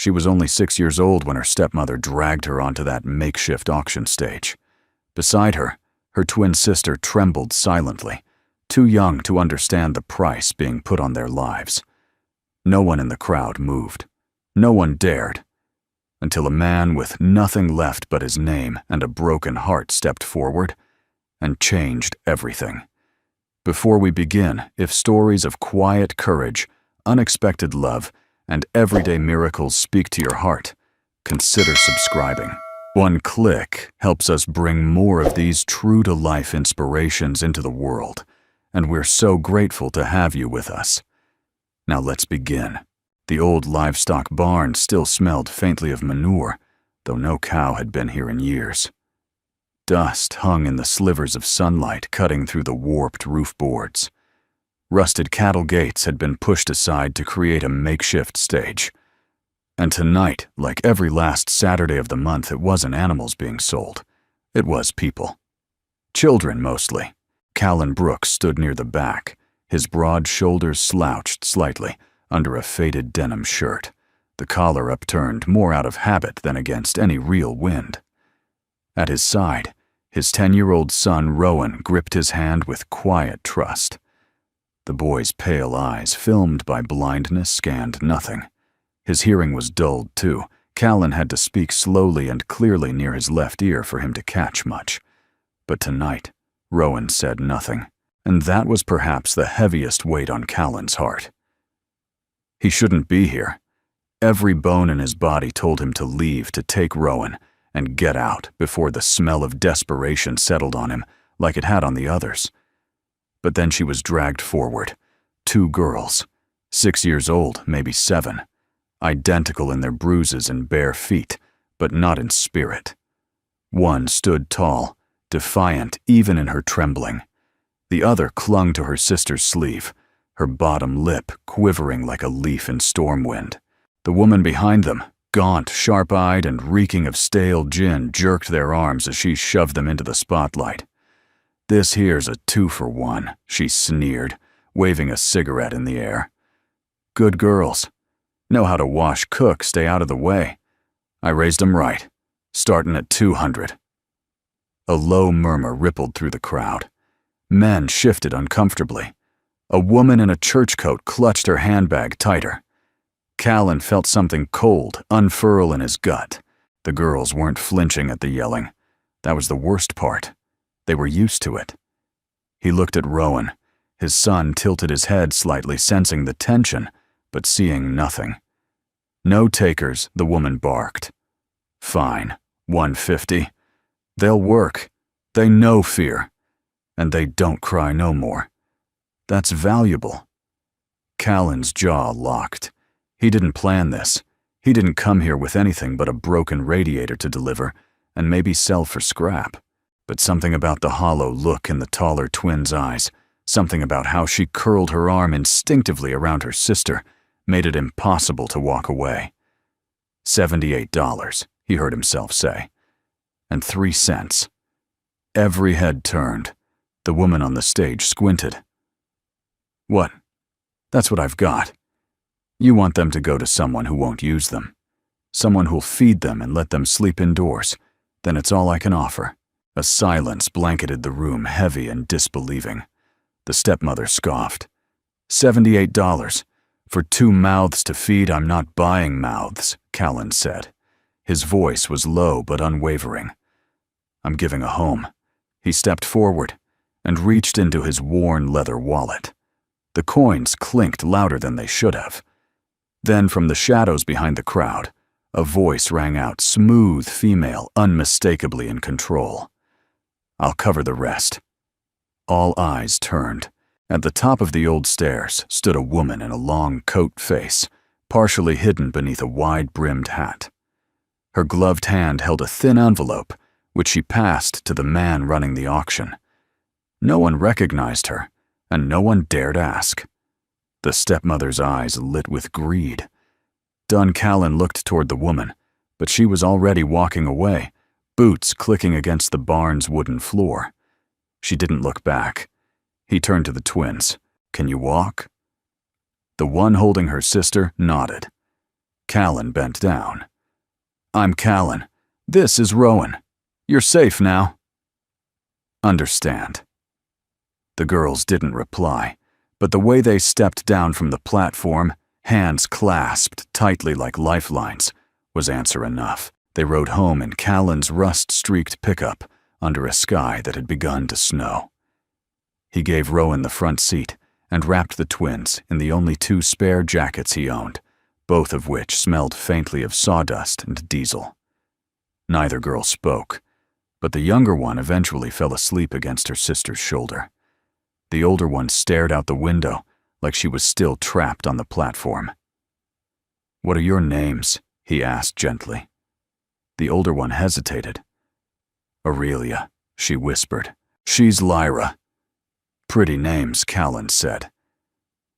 She was only 6 years old when her stepmother dragged her onto that makeshift auction stage. Beside her, her twin sister trembled silently, too young to understand the price being put on their lives. No one in the crowd moved. No one dared. Until a man with nothing left but his name and a broken heart stepped forward and changed everything. Before we begin, if stories of quiet courage, unexpected love, and everyday miracles speak to your heart, consider subscribing. One click helps us bring more of these true-to-life inspirations into the world, and we're so grateful to have you with us. Now let's begin. The old livestock barn still smelled faintly of manure, though no cow had been here in years. Dust hung in the slivers of sunlight cutting through the warped roof boards. Rusted cattle gates had been pushed aside to create a makeshift stage. And tonight, like every last Saturday of the month, it wasn't animals being sold. It was people. Children, mostly. Callan Brooks stood near the back, his broad shoulders slouched slightly under a faded denim shirt, the collar upturned more out of habit than against any real wind. At his side, his 10-year-old son Rowan gripped his hand with quiet trust. The boy's pale eyes, filmed by blindness, scanned nothing. His hearing was dulled, too. Callan had to speak slowly and clearly near his left ear for him to catch much. But tonight, Rowan said nothing, and that was perhaps the heaviest weight on Callan's heart. He shouldn't be here. Every bone in his body told him to leave, to take Rowan, and get out before the smell of desperation settled on him like it had on the others. But then she was dragged forward. 2 girls, 6 years old, maybe 7, identical in their bruises and bare feet, but not in spirit. One stood tall, defiant even in her trembling. The other clung to her sister's sleeve, her bottom lip quivering like a leaf in storm wind. The woman behind them, gaunt, sharp-eyed, and reeking of stale gin, jerked their arms as she shoved them into the spotlight. "This here's a 2-for-1, she sneered, waving a cigarette in the air. "Good girls. Know how to wash, cook, stay out of the way. I raised 'em right, starting at 200. A low murmur rippled through the crowd. Men shifted uncomfortably. A woman in a church coat clutched her handbag tighter. Callan felt something cold unfurl in his gut. The girls weren't flinching at the yelling. That was the worst part. They were used to it. He looked at Rowan. His son tilted his head slightly, sensing the tension, but seeing nothing. "No takers," the woman barked. "Fine, 150. They'll work. They know fear. And they don't cry no more. That's valuable." Callan's jaw locked. He didn't plan this. He didn't come here with anything but a broken radiator to deliver and maybe sell for scrap. But something about the hollow look in the taller twin's eyes, something about how she curled her arm instinctively around her sister, made it impossible to walk away. $78, he heard himself say. And 3 cents. Every head turned. The woman on the stage squinted. "What? That's what I've got. You want them to go to someone who won't use them. Someone who'll feed them and let them sleep indoors. Then it's all I can offer." A silence blanketed the room, heavy and disbelieving. The stepmother scoffed. $78. For 2 mouths to feed, I'm not buying mouths, Callan said. His voice was low but unwavering. "I'm giving a home." He stepped forward and reached into his worn leather wallet. The coins clinked louder than they should have. Then from the shadows behind the crowd, a voice rang out, smooth, female, unmistakably in control. "I'll cover the rest." All eyes turned. At the top of the old stairs stood a woman in a long coat face, partially hidden beneath a wide-brimmed hat. Her gloved hand held a thin envelope, which she passed to the man running the auction. No one recognized her, and no one dared ask. The stepmother's eyes lit with greed. Dun Callan looked toward the woman, but she was already walking away, boots clicking against the barn's wooden floor. She didn't look back. He turned to the twins. "Can you walk?" The one holding her sister nodded. Callan bent down. "I'm Callan. This is Rowan. You're safe now." "Understand." The girls didn't reply, but the way they stepped down from the platform, hands clasped tightly like lifelines, was answer enough. They rode home in Callan's rust-streaked pickup under a sky that had begun to snow. He gave Rowan the front seat and wrapped the twins in the only 2 spare jackets he owned, both of which smelled faintly of sawdust and diesel. Neither girl spoke, but the younger one eventually fell asleep against her sister's shoulder. The older one stared out the window like she was still trapped on the platform. "What are your names?" he asked gently. The older one hesitated. "Aurelia," she whispered. "She's Lyra." "Pretty names," Callan said.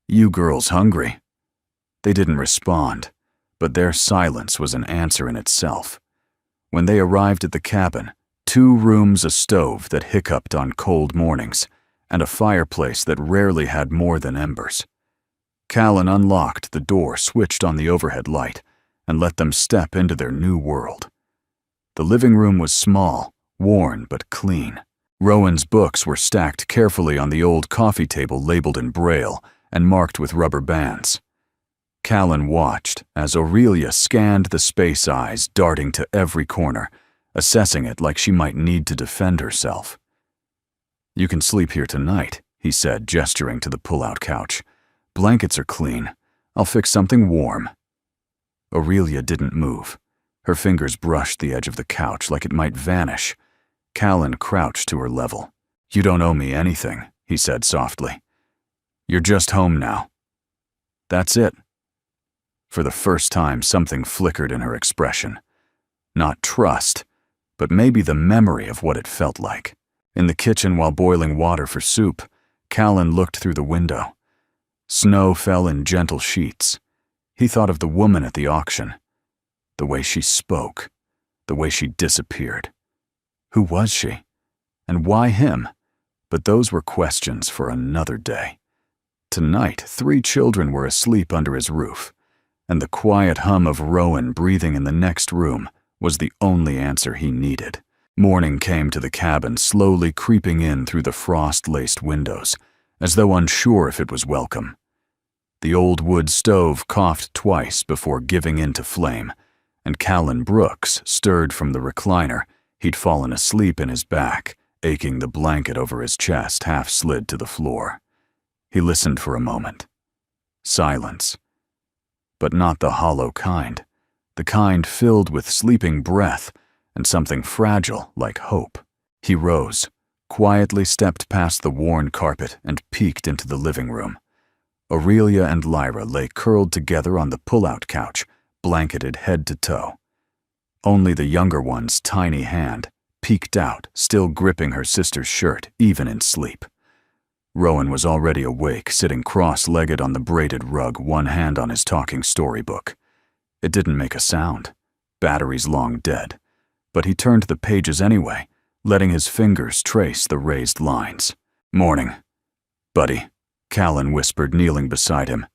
"You girls hungry?" They didn't respond, but their silence was an answer in itself. When they arrived at the cabin, 2 rooms, a stove that hiccuped on cold mornings, and a fireplace that rarely had more than embers. Callan unlocked the door, switched on the overhead light, and let them step into their new world. The living room was small, worn but clean. Rowan's books were stacked carefully on the old coffee table labeled in Braille and marked with rubber bands. Callan watched as Aurelia scanned the space, eyes darting to every corner, assessing it like she might need to defend herself. "You can sleep here tonight," he said, gesturing to the pull-out couch. "Blankets are clean. I'll fix something warm." Aurelia didn't move. Her fingers brushed the edge of the couch like it might vanish. Callan crouched to her level. "You don't owe me anything," he said softly. "You're just home now." "That's it." For the first time, something flickered in her expression. Not trust, but maybe the memory of what it felt like. In the kitchen while boiling water for soup, Callan looked through the window. Snow fell in gentle sheets. He thought of the woman at the auction. The way she spoke. The way she disappeared. Who was she? And why him? But those were questions for another day. Tonight, 3 children were asleep under his roof, and the quiet hum of Rowan breathing in the next room was the only answer he needed. Morning came to the cabin, slowly creeping in through the frost-laced windows, as though unsure if it was welcome. The old wood stove coughed twice before giving in to flame, and Callan Brooks stirred from the recliner. He'd fallen asleep in his back, aching, the blanket over his chest half slid to the floor. He listened for a moment. Silence. But not the hollow kind. The kind filled with sleeping breath and something fragile like hope. He rose, quietly stepped past the worn carpet and peeked into the living room. Aurelia and Lyra lay curled together on the pull-out couch, blanketed head to toe. Only the younger one's tiny hand peeked out, still gripping her sister's shirt, even in sleep. Rowan was already awake, sitting cross-legged on the braided rug, one hand on his talking storybook. It didn't make a sound. Batteries long dead. But he turned the pages anyway, letting his fingers trace the raised lines. "Morning, buddy," Callan whispered, kneeling beside him.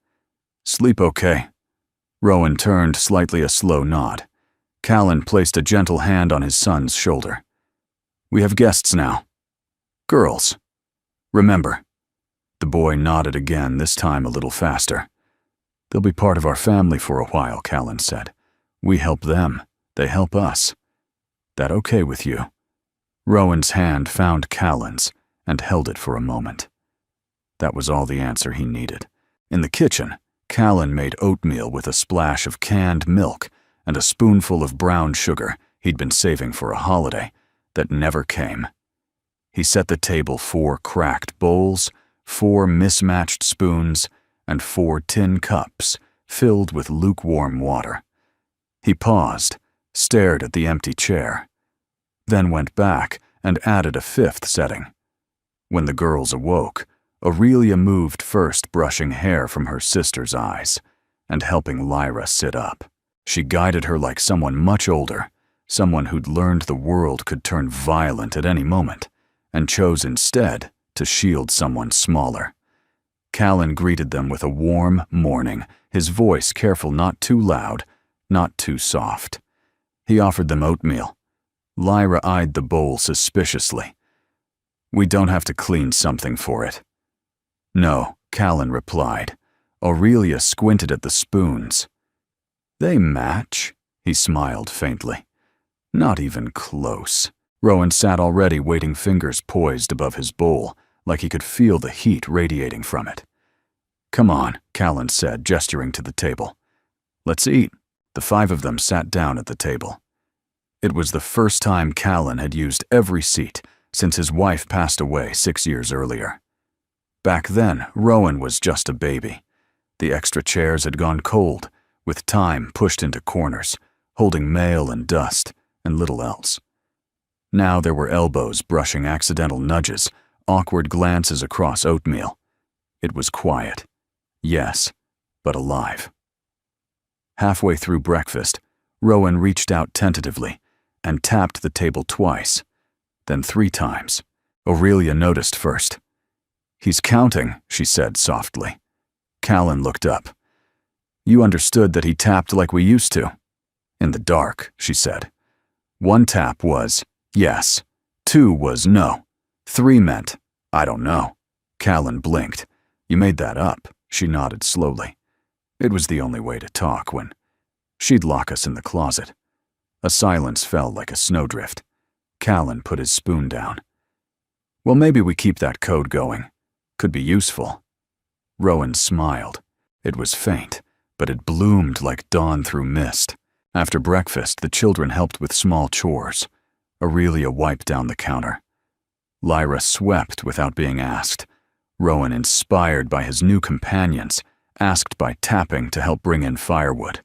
"Sleep okay?" Rowan turned, slightly a slow nod. Callan placed a gentle hand on his son's shoulder. "We have guests now. Girls. Remember." The boy nodded again, this time a little faster. "They'll be part of our family for a while," Callan said. "We help them. They help us. That okay with you?" Rowan's hand found Callan's and held it for a moment. That was all the answer he needed. In the kitchen, Callan made oatmeal with a splash of canned milk and a spoonful of brown sugar he'd been saving for a holiday that never came. He set the table 4 cracked bowls, 4 mismatched spoons, and 4 tin cups filled with lukewarm water. He paused, stared at the empty chair, then went back and added a 5th setting. When the girls awoke, Aurelia moved first, brushing hair from her sister's eyes and helping Lyra sit up. She guided her like someone much older, someone who'd learned the world could turn violent at any moment, and chose instead to shield someone smaller. Callan greeted them with a warm morning, his voice careful not too loud, not too soft. He offered them oatmeal. Lyra eyed the bowl suspiciously. "We don't have to clean something for it." "No," Callan replied. Aurelia squinted at the spoons. "They match," he smiled faintly. "Not even close." Rowan sat already, waiting, fingers poised above his bowl, like he could feel the heat radiating from it. "Come on," Callan said, gesturing to the table. "Let's eat." The five of them sat down at the table. It was the first time Callan had used every seat since his wife passed away 6 years earlier. Back then, Rowan was just a baby. The extra chairs had gone cold, with time pushed into corners, holding mail and dust and little else. Now there were elbows brushing accidental nudges, awkward glances across oatmeal. It was quiet. Yes, but alive. Halfway through breakfast, Rowan reached out tentatively and tapped the table twice, then 3 times. Aurelia noticed first. "He's counting," she said softly. Callan looked up. "You understood that he tapped like we used to?" "In the dark," she said. 1 tap was yes, 2 was no, 3 meant I don't know. Callan blinked. "You made that up," she nodded slowly. It was the only way to talk when she'd lock us in the closet. A silence fell like a snowdrift. Callan put his spoon down. "Well, maybe we keep that code going. Could be useful." Rowan smiled. It was faint, but it bloomed like dawn through mist. After breakfast, the children helped with small chores. Aurelia wiped down the counter. Lyra swept without being asked. Rowan, inspired by his new companions, asked by tapping to help bring in firewood.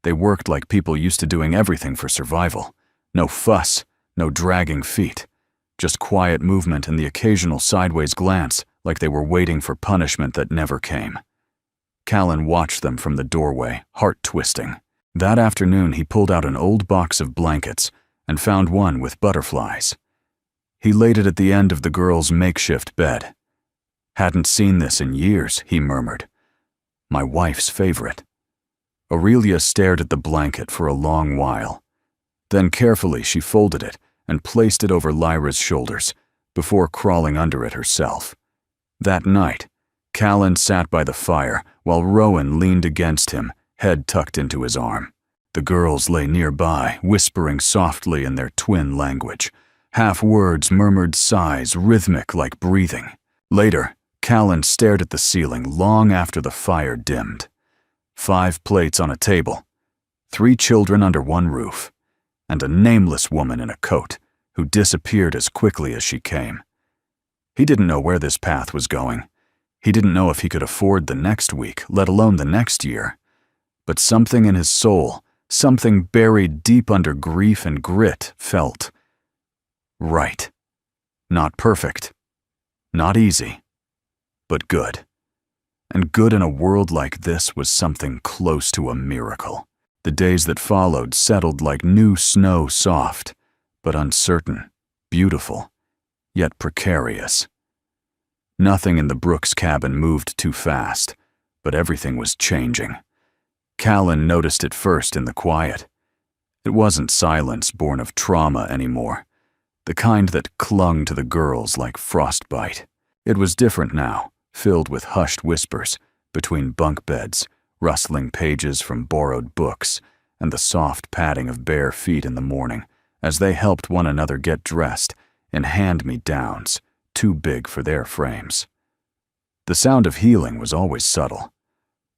They worked like people used to doing everything for survival. No fuss, no dragging feet. Just quiet movement and the occasional sideways glance, like they were waiting for punishment that never came. Callan watched them from the doorway, heart-twisting. That afternoon, he pulled out an old box of blankets and found one with butterflies. He laid it at the end of the girl's makeshift bed. "Hadn't seen this in years," he murmured. "My wife's favorite." Aurelia stared at the blanket for a long while. Then carefully she folded it and placed it over Lyra's shoulders before crawling under it herself. That night, Callan sat by the fire while Rowan leaned against him, head tucked into his arm. The girls lay nearby, whispering softly in their twin language. Half words, murmured sighs, rhythmic like breathing. Later, Callan stared at the ceiling long after the fire dimmed. 5 plates on a table, 3 children under one roof, and a nameless woman in a coat who disappeared as quickly as she came. He didn't know where this path was going. He didn't know if he could afford the next week, let alone the next year. But something in his soul, something buried deep under grief and grit, felt right. Not perfect, not easy, but good. And good in a world like this was something close to a miracle. The days that followed settled like new snow, soft, but uncertain, beautiful, yet precarious. Nothing in the Brooks cabin moved too fast, but everything was changing. Callan noticed it first in the quiet. It wasn't silence born of trauma anymore, the kind that clung to the girls like frostbite. It was different now, filled with hushed whispers between bunk beds, rustling pages from borrowed books, and the soft padding of bare feet in the morning as they helped one another get dressed in hand-me-downs too big for their frames. The sound of healing was always subtle.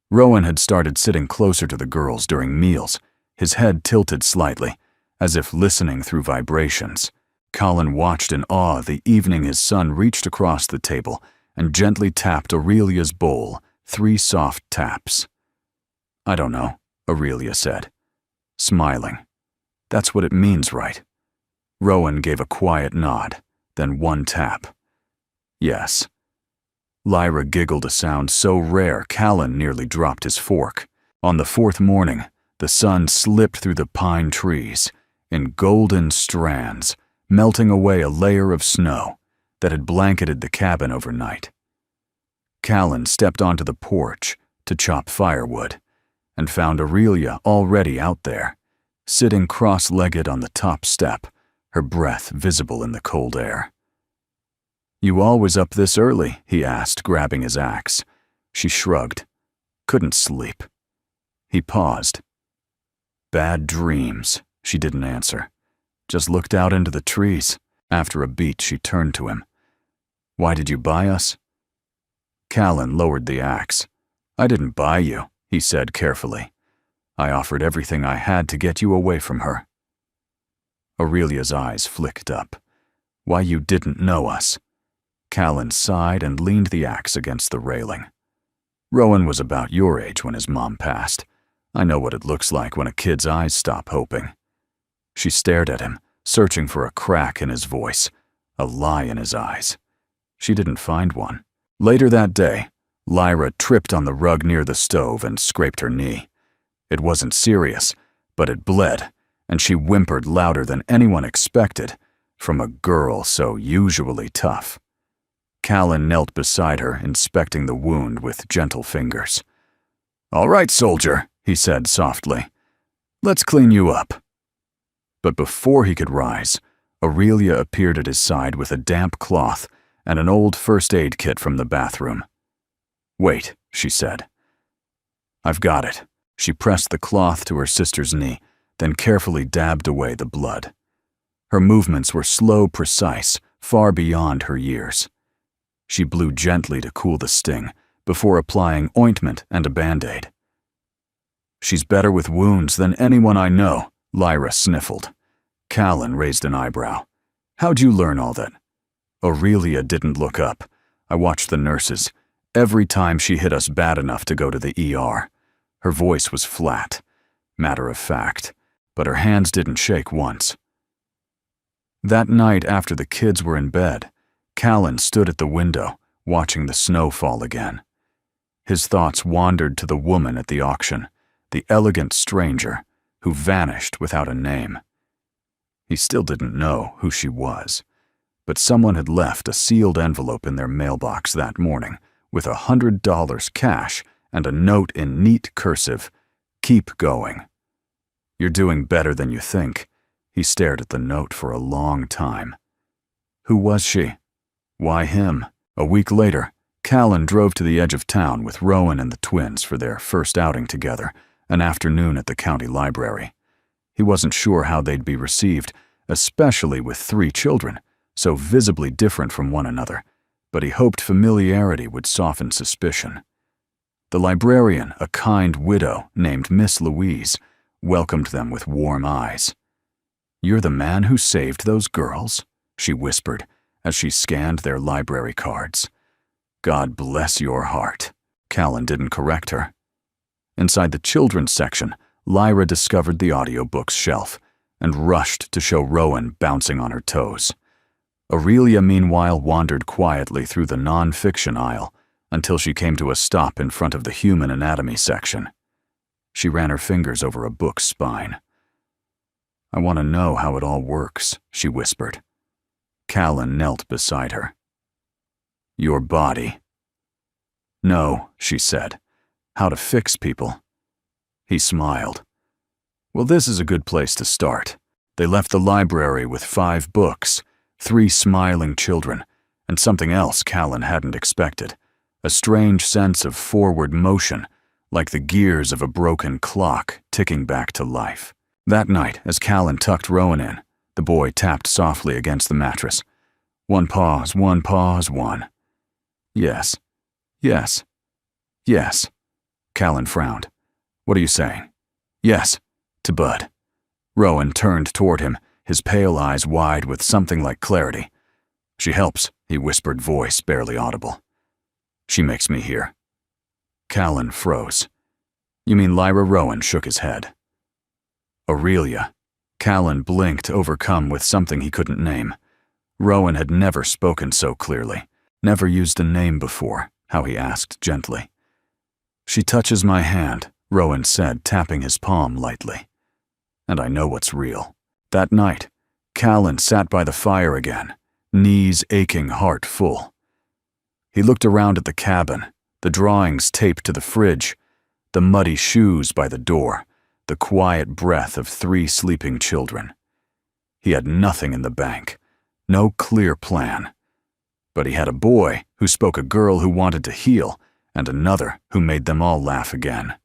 Rowan had started sitting closer to the girls during meals, his head tilted slightly, as if listening through vibrations. Callan watched in awe the evening his son reached across the table and gently tapped Aurelia's bowl, 3 soft taps. "I don't know," Aurelia said, smiling. "That's what it means, right?" Rowan gave a quiet nod, then 1 tap. "Yes." Lyra giggled a sound so rare Callan nearly dropped his fork. On the 4th morning, the sun slipped through the pine trees in golden strands, melting away a layer of snow that had blanketed the cabin overnight. Callan stepped onto the porch to chop firewood. and found Aurelia already out there, sitting cross-legged on the top step, her breath visible in the cold air. "You always up this early?" he asked, grabbing his axe. She shrugged. "Couldn't sleep." He paused. "Bad dreams," she didn't answer. Just looked out into the trees. After a beat, she turned to him. "Why did you buy us?" Callan lowered the axe. "I didn't buy you," he said carefully. "I offered everything I had to get you away from her." Aurelia's eyes flicked up. "Why, you didn't know us." Callan sighed and leaned the axe against the railing. "Rowan was about your age when his mom passed. I know what it looks like when a kid's eyes stop hoping." She stared at him, searching for a crack in his voice, a lie in his eyes. She didn't find one. Later that day, Lyra tripped on the rug near the stove and scraped her knee. It wasn't serious, but it bled, and she whimpered louder than anyone expected from a girl so usually tough. Callan knelt beside her, inspecting the wound with gentle fingers. "All right, soldier," he said softly. "Let's clean you up." But before he could rise, Aurelia appeared at his side with a damp cloth and an old first aid kit from the bathroom. "Wait," she said. "I've got it." She pressed the cloth to her sister's knee, then carefully dabbed away the blood. Her movements were slow, precise, far beyond her years. She blew gently to cool the sting, before applying ointment and a Band-Aid. "She's better with wounds than anyone I know," Lyra sniffled. Callan raised an eyebrow. "How'd you learn all that?" Aurelia didn't look up. I watched the nurses. Every time she hit us bad enough to go to the ER. Her voice was flat, matter of fact, but her hands didn't shake once. That night after the kids were in bed, Callan stood at the window, watching the snow fall again. His thoughts wandered to the woman at the auction, the elegant stranger who vanished without a name. He still didn't know who she was, but someone had left a sealed envelope in their mailbox that morning with $100 cash and a note in neat cursive, "Keep going." "You're doing better than you think." He stared at the note for a long time. Who was she? Why him? A week later, Callan drove to the edge of town with Rowan and the twins for their first outing together, an afternoon at the county library. He wasn't sure how they'd be received, especially with 3 children, so visibly different from one another, but he hoped familiarity would soften suspicion. The librarian, a kind widow named Miss Louise, welcomed them with warm eyes. "You're the man who saved those girls?" she whispered as she scanned their library cards. "God bless your heart." Callan didn't correct her. Inside the children's section, Lyra discovered the audiobooks shelf and rushed to show Rowan bouncing on her toes. Aurelia, meanwhile, wandered quietly through the non-fiction aisle until she came to a stop in front of the human anatomy section. She ran her fingers over a book's spine. "I want to know how it all works," she whispered. Callan knelt beside her. "Your body." "No," she said. "How to fix people." He smiled. "Well, this is a good place to start." They left the library with 5 books, 3 smiling children, and something else Callan hadn't expected, a strange sense of forward motion, like the gears of a broken clock ticking back to life. That night, as Callan tucked Rowan in, the boy tapped softly against the mattress. "One pause, one pause, one." "Yes, yes, yes." Callan frowned. "What are you saying?" "Yes," to Bud. Rowan turned toward him, his pale eyes wide with something like clarity. "She helps," he whispered, voice barely audible. "She makes me hear." Callan froze. "You mean Lyra?" Rowan shook his head. "Aurelia." Callan blinked, overcome with something he couldn't name. Rowan had never spoken so clearly, never used a name before, how he asked gently. "She touches my hand," Rowan said, tapping his palm lightly. "And I know what's real." That night, Callan sat by the fire again, knees aching, heart full. He looked around at the cabin, the drawings taped to the fridge, the muddy shoes by the door, the quiet breath of 3 sleeping children. He had nothing in the bank, no clear plan. But he had a boy who spoke a girl who wanted to heal, and another who made them all laugh again.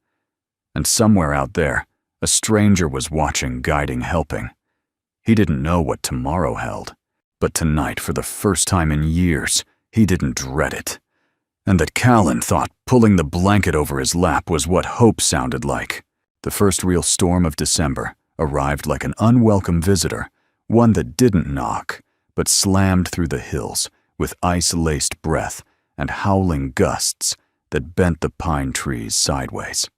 And somewhere out there, a stranger was watching, guiding, helping. He didn't know what tomorrow held, but tonight, for the first time in years, he didn't dread it. And that Callan thought pulling the blanket over his lap was what hope sounded like. The first real storm of December arrived like an unwelcome visitor, one that didn't knock, but slammed through the hills with ice-laced breath and howling gusts that bent the pine trees sideways.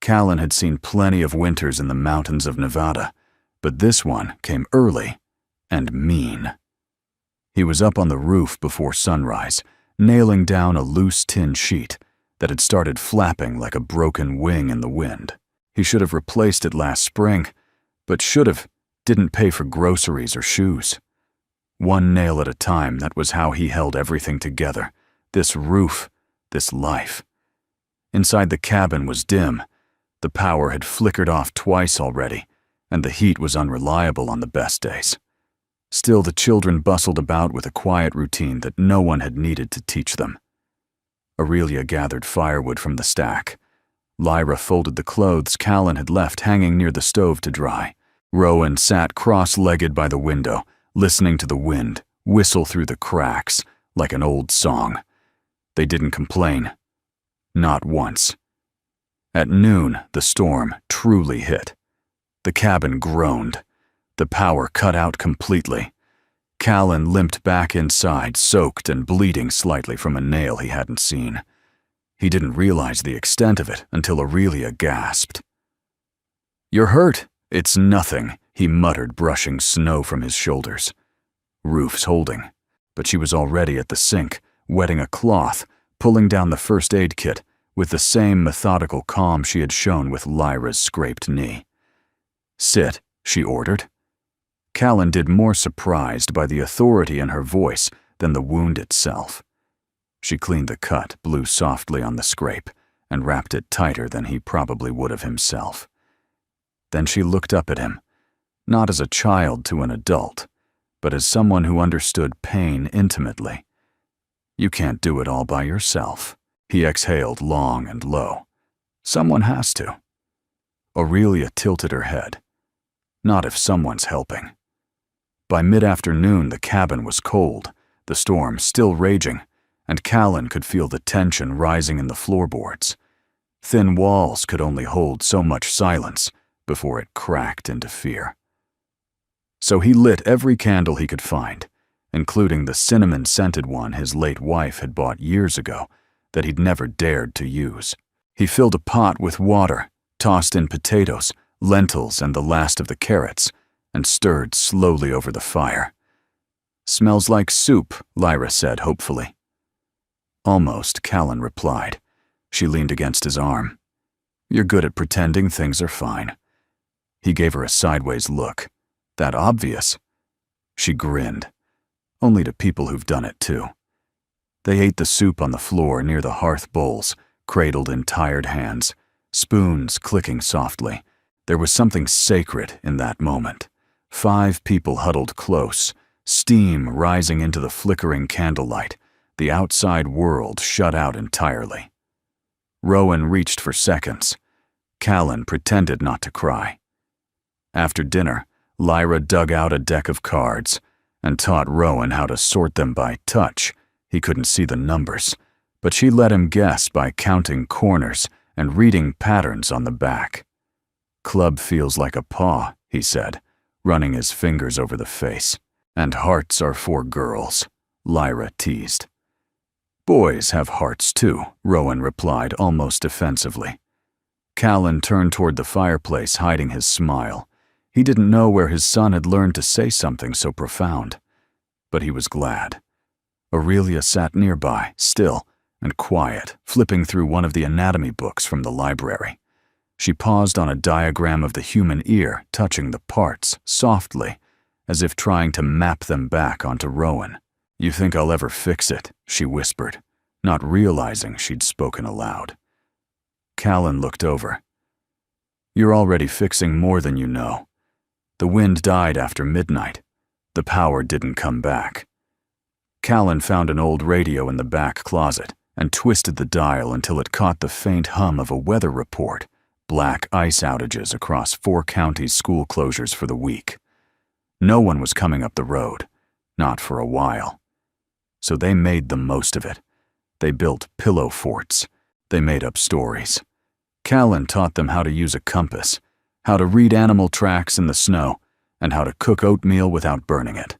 Callan had seen plenty of winters in the mountains of Nevada, but this one came early and mean. He was up on the roof before sunrise, nailing down a loose tin sheet that had started flapping like a broken wing in the wind. He should have replaced it last spring, but should have didn't pay for groceries or shoes. One nail at a time, that was how he held everything together. This roof, this life. Inside the cabin was dim. The power had flickered off twice already, and the heat was unreliable on the best days. Still, the children bustled about with a quiet routine that no one had needed to teach them. Aurelia gathered firewood from the stack. Lyra folded the clothes Callan had left hanging near the stove to dry. Rowan sat cross-legged by the window, listening to the wind whistle through the cracks like an old song. They didn't complain. Not once. At noon, the storm truly hit. The cabin groaned. The power cut out completely. Callan limped back inside, soaked and bleeding slightly from a nail he hadn't seen. He didn't realize the extent of it until Aurelia gasped. "You're hurt." "It's nothing," he muttered, brushing snow from his shoulders. Roof's holding, but she was already at the sink, wetting a cloth, pulling down the first aid kit with the same methodical calm she had shown with Lyra's scraped knee. "Sit," she ordered. Callan did more surprised by the authority in her voice than the wound itself. She cleaned the cut, blew softly on the scrape, and wrapped it tighter than he probably would have himself. Then she looked up at him, not as a child to an adult, but as someone who understood pain intimately. "You can't do it all by yourself." He exhaled long and low. "Someone has to." Aurelia tilted her head. "Not if someone's helping." By mid-afternoon, the cabin was cold, the storm still raging, and Callan could feel the tension rising in the floorboards. Thin walls could only hold so much silence before it cracked into fear. So he lit every candle he could find, including the cinnamon-scented one his late wife had bought years ago that he'd never dared to use. He filled a pot with water, tossed in potatoes, lentils, and the last of the carrots, and stirred slowly over the fire. "Smells like soup," Lyra said hopefully. "Almost," Callan replied. She leaned against his arm. "You're good at pretending things are fine." He gave her a sideways look. "That obvious?" She grinned. "Only to people who've done it too." They ate the soup on the floor near the hearth bowls, cradled in tired hands, spoons clicking softly. There was something sacred in that moment. 5 people huddled close, steam rising into the flickering candlelight, the outside world shut out entirely. Rowan reached for seconds. Callan pretended not to cry. After dinner, Lyra dug out a deck of cards and taught Rowan how to sort them by touch. He couldn't see the numbers, but she let him guess by counting corners and reading patterns on the back. "Club feels like a paw," he said, running his fingers over the face. "And hearts are for girls," Lyra teased. "Boys have hearts too," Rowan replied almost defensively. Callan turned toward the fireplace, hiding his smile. He didn't know where his son had learned to say something so profound, but he was glad. Aurelia sat nearby, still and quiet, flipping through one of the anatomy books from the library. She paused on a diagram of the human ear, touching the parts softly, as if trying to map them back onto Rowan. "You think I'll ever fix it?" she whispered, not realizing she'd spoken aloud. Callan looked over. "You're already fixing more than you know. The wind died after midnight. The power didn't come back." Callan found an old radio in the back closet and twisted the dial until it caught the faint hum of a weather report: black ice outages across 4 counties' school closures for the week. No one was coming up the road, not for a while. So they made the most of it. They built pillow forts. They made up stories. Callan taught them how to use a compass, how to read animal tracks in the snow, and how to cook oatmeal without burning it.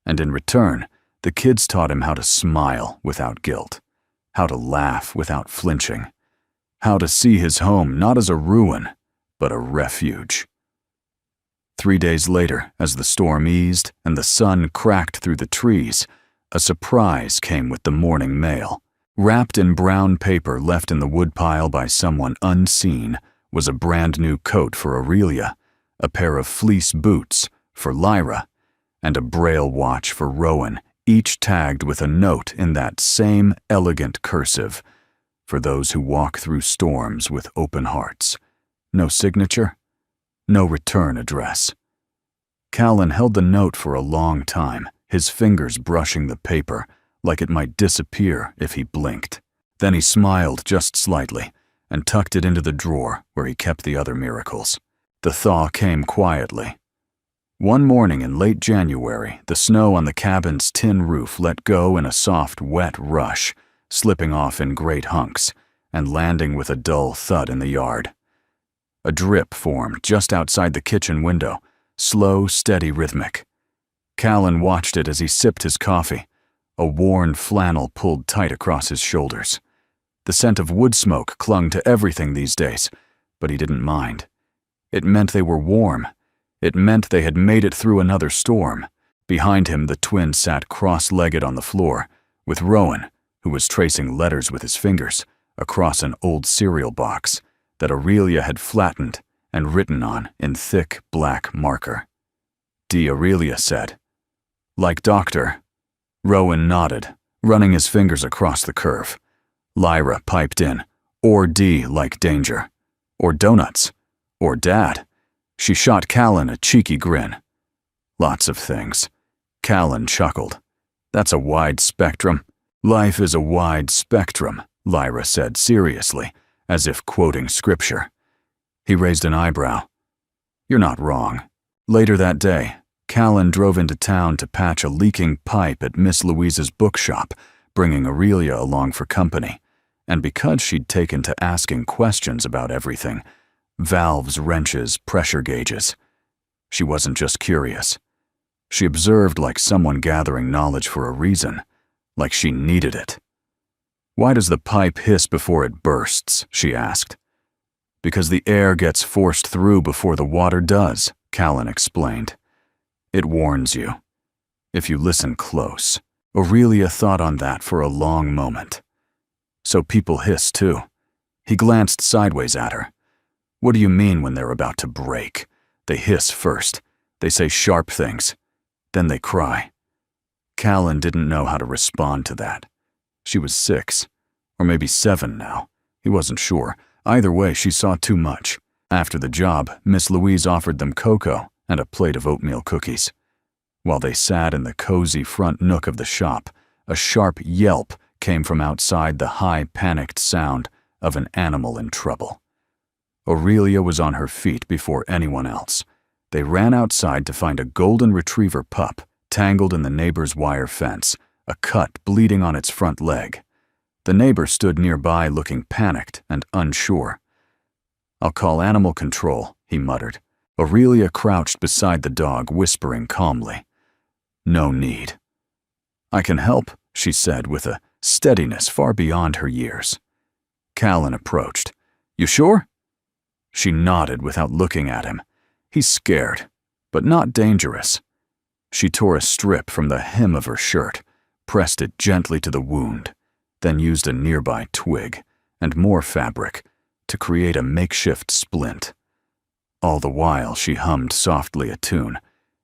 And in return, the kids taught him how to smile without guilt, how to laugh without flinching, how to see his home not as a ruin, but a refuge. 3 days later, as the storm eased and the sun cracked through the trees, a surprise came with the morning mail. Wrapped in brown paper left in the woodpile by someone unseen was a brand new coat for Aurelia, a pair of fleece boots for Lyra, and a braille watch for Rowan, each tagged with a note in that same elegant cursive: "For those who walk through storms with open hearts." No signature, no return address. Callan held the note for a long time, his fingers brushing the paper, like it might disappear if he blinked. Then he smiled just slightly and tucked it into the drawer where he kept the other miracles. The thaw came quietly. One morning in late January, the snow on the cabin's tin roof let go in a soft, wet rush, slipping off in great hunks and landing with a dull thud in the yard. A drip formed just outside the kitchen window, slow, steady, rhythmic. Callan watched it as he sipped his coffee, a worn flannel pulled tight across his shoulders. The scent of wood smoke clung to everything these days, but he didn't mind. It meant they were warm. It meant they had made it through another storm. Behind him, the twins sat cross-legged on the floor, with Rowan, who was tracing letters with his fingers across an old cereal box that Aurelia had flattened and written on in thick black marker. D. Aurelia said, "Like doctor." Rowan nodded, running his fingers across the curve. Lyra piped in, "Or D like danger. Or donuts. Or dad." She shot Callan a cheeky grin. "Lots of things." Callan chuckled. "That's a wide spectrum." "Life is a wide spectrum," Lyra said seriously, as if quoting scripture. He raised an eyebrow. "You're not wrong." Later that day, Callan drove into town to patch a leaking pipe at Miss Louise's bookshop, bringing Aurelia along for company. And because she'd taken to asking questions about everything, valves, wrenches, pressure gauges, she wasn't just curious. She observed like someone gathering knowledge for a reason, like she needed it. "Why does the pipe hiss before it bursts?" she asked. "Because the air gets forced through before the water does," Callan explained. "It warns you. If you listen close." Aurelia thought on that for a long moment. "So people hiss too." He glanced sideways at her. "What do you mean when they're about to break? They hiss first. They say sharp things. Then they cry." Callan didn't know how to respond to that. She was 6, or maybe 7 now. He wasn't sure. Either way, she saw too much. After the job, Miss Louise offered them cocoa and a plate of oatmeal cookies. While they sat in the cozy front nook of the shop, a sharp yelp came from outside, the high, panicked sound of an animal in trouble. Aurelia was on her feet before anyone else. They ran outside to find a golden retriever pup tangled in the neighbor's wire fence, a cut bleeding on its front leg. The neighbor stood nearby looking panicked and unsure. "I'll call animal control," he muttered. Aurelia crouched beside the dog, whispering calmly. "No need." "I can help," she said with a steadiness far beyond her years. Callan approached. "You sure?" She nodded without looking at him. He's scared, but not dangerous. She tore a strip from the hem of her shirt, pressed it gently to the wound, then used a nearby twig and more fabric to create a makeshift splint. All the while, she hummed softly a tune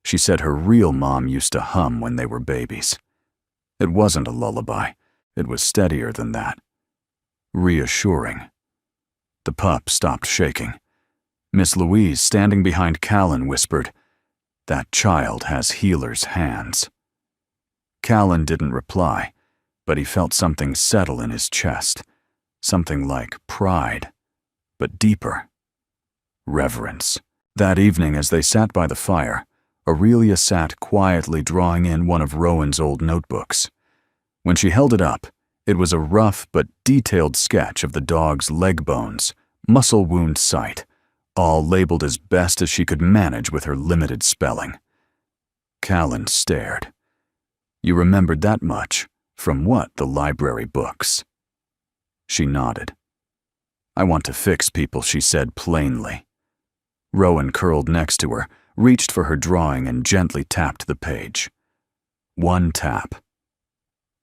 she said her real mom used to hum when they were babies. It wasn't a lullaby. It was steadier than that. Reassuring. The pup stopped shaking. Miss Louise, standing behind Callan, whispered, "That child has healer's hands." Callan didn't reply, but he felt something settle in his chest, something like pride, but deeper. Reverence. That evening, as they sat by the fire, Aurelia sat quietly drawing in one of Rowan's old notebooks. When she held it up, it was a rough but detailed sketch of the dog's leg bones, muscle wound site, all labeled as best as she could manage with her limited spelling. Callan stared. "You remembered that much? From what, the library books?" She nodded. "I want to fix people," she said plainly. Rowan curled next to her, reached for her drawing and gently tapped the page. One tap.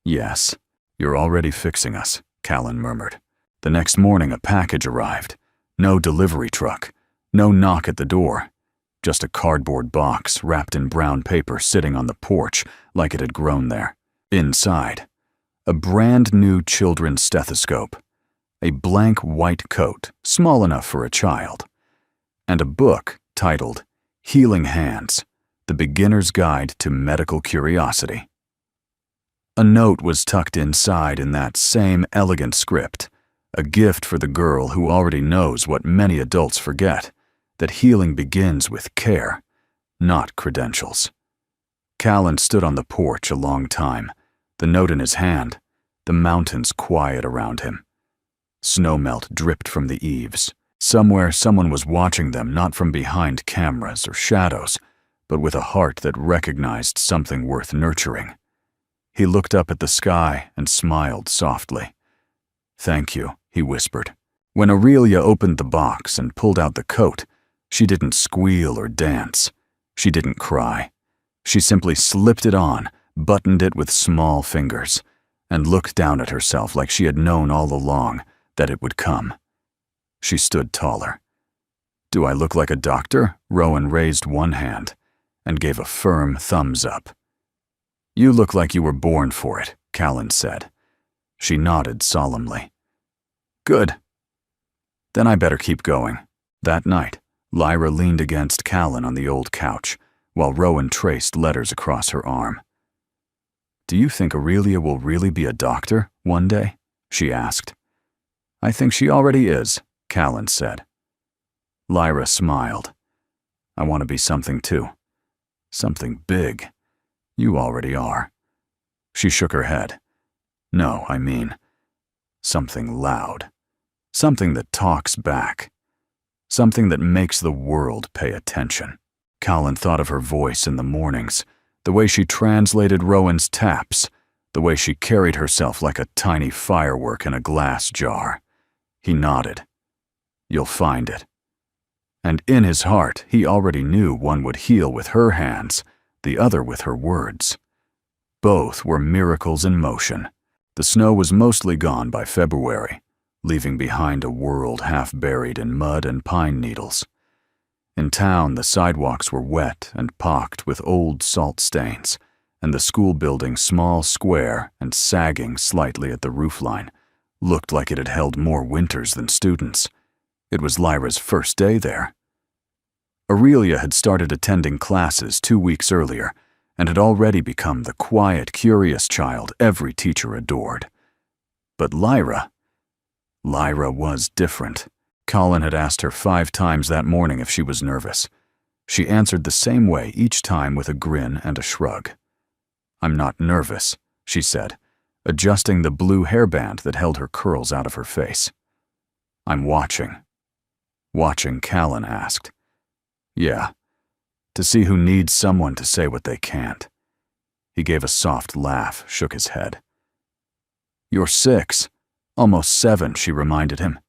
"Yes, you're already fixing us," Callan murmured. The next morning a package arrived. No delivery truck, no knock at the door. Just a cardboard box wrapped in brown paper sitting on the porch like it had grown there. Inside, a brand new children's stethoscope, a blank white coat, small enough for a child, and a book titled Healing Hands, The Beginner's Guide to Medical Curiosity. A note was tucked inside in that same elegant script, a gift for the girl who already knows what many adults forget, that healing begins with care, not credentials. Callan stood on the porch a long time, the note in his hand, the mountains quiet around him. Snowmelt dripped from the eaves. Somewhere someone was watching them, not from behind cameras or shadows, but with a heart that recognized something worth nurturing. He looked up at the sky and smiled softly. "Thank you," he whispered. When Aurelia opened the box and pulled out the coat, she didn't squeal or dance. She didn't cry. She simply slipped it on, buttoned it with small fingers, and looked down at herself like she had known all along that it would come. She stood taller. "Do I look like a doctor?" Rowan raised one hand and gave a firm thumbs up. "You look like you were born for it," Callan said. She nodded solemnly. "Good. Then I better keep going." That night, Lyra leaned against Callan on the old couch, while Rowan traced letters across her arm. "Do you think Aurelia will really be a doctor one day?" she asked. "I think she already is," Callan said. Lyra smiled. "I want to be something too. Something big. You already are." She shook her head. "No, I mean, something loud. Something that talks back. Something that makes the world pay attention." Callan thought of her voice in the mornings, the way she translated Rowan's taps, the way she carried herself like a tiny firework in a glass jar. He nodded. "You'll find it." And in his heart, he already knew one would heal with her hands, the other with her words. Both were miracles in motion. The snow was mostly gone by February, leaving behind a world half buried in mud and pine needles. In town, the sidewalks were wet and pocked with old salt stains, and the school building, small, square, and sagging slightly at the roofline, looked like it had held more winters than students. It was Lyra's first day there. Aurelia had started attending classes 2 weeks earlier and had already become the quiet, curious child every teacher adored. But Lyra was different. Colin had asked her 5 times that morning if she was nervous. She answered the same way each time with a grin and a shrug. "I'm not nervous," she said, adjusting the blue hairband that held her curls out of her face. "I'm watching." "Watching?" Callan asked. "Yeah, to see who needs someone to say what they can't." He gave a soft laugh, shook his head. "You're 6, almost 7, she reminded him.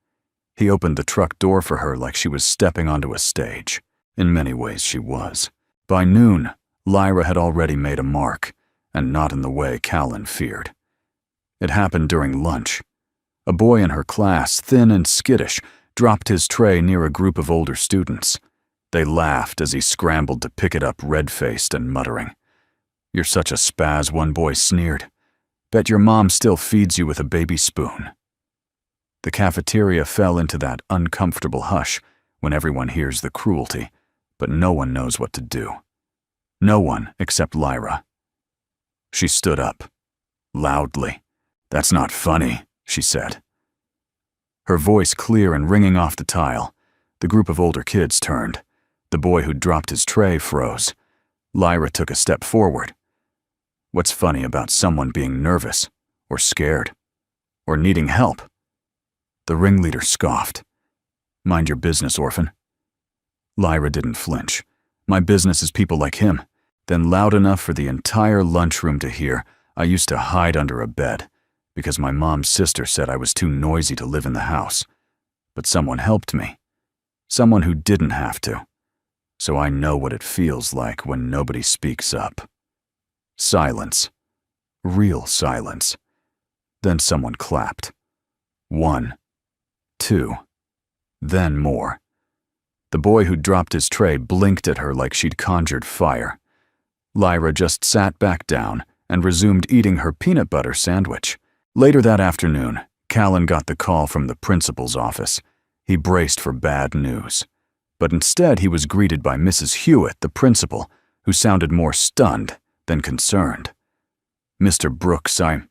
He opened the truck door for her like she was stepping onto a stage. In many ways she was. By noon, Lyra had already made a mark, and not in the way Callan feared. It happened during lunch. A boy in her class, thin and skittish, dropped his tray near a group of older students. They laughed as he scrambled to pick it up, red-faced and muttering. "You're such a spaz," one boy sneered. "Bet your mom still feeds you with a baby spoon." The cafeteria fell into that uncomfortable hush when everyone hears the cruelty, but no one knows what to do. No one except Lyra. She stood up, loudly. "That's not funny," she said. Her voice clear and ringing off the tile. The group of older kids turned. The boy who'd dropped his tray froze. Lyra took a step forward. "What's funny about someone being nervous, or scared, or needing help?" The ringleader scoffed. "Mind your business, orphan." Lyra didn't flinch. "My business is people like him." Then loud enough for the entire lunchroom to hear, "I used to hide under a bed because my mom's sister said I was too noisy to live in the house. But someone helped me. Someone who didn't have to. So I know what it feels like when nobody speaks up." Silence. Real silence. Then someone clapped. 1, 2, then more. The boy who dropped his tray blinked at her like she'd conjured fire. Lyra just sat back down and resumed eating her peanut butter sandwich. Later that afternoon, Callan got the call from the principal's office. He braced for bad news. But instead he was greeted by Mrs. Hewitt, the principal, who sounded more stunned than concerned. "Mr. Brooks, I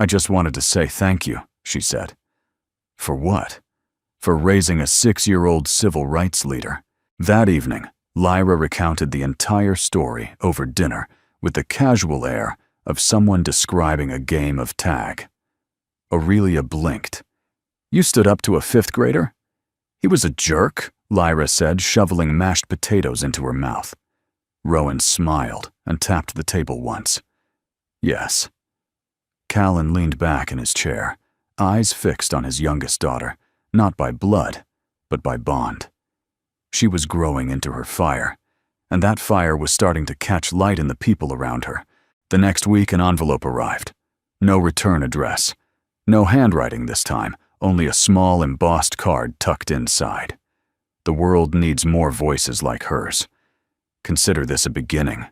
just wanted to say thank you," she said. "For what?" "For raising a 6-year-old civil rights leader." That evening, Lyra recounted the entire story over dinner with the casual air of someone describing a game of tag. Aurelia blinked. "You stood up to a 5th grader?" "He was a jerk," Lyra said, shoveling mashed potatoes into her mouth. Rowan smiled and tapped the table once. "Yes." Callan leaned back in his chair, eyes fixed on his youngest daughter, not by blood, but by bond. She was growing into her fire, and that fire was starting to catch light in the people around her. The next week an envelope arrived. No return address. No handwriting this time, only a small embossed card tucked inside. The world needs more voices like hers. Consider this a beginning.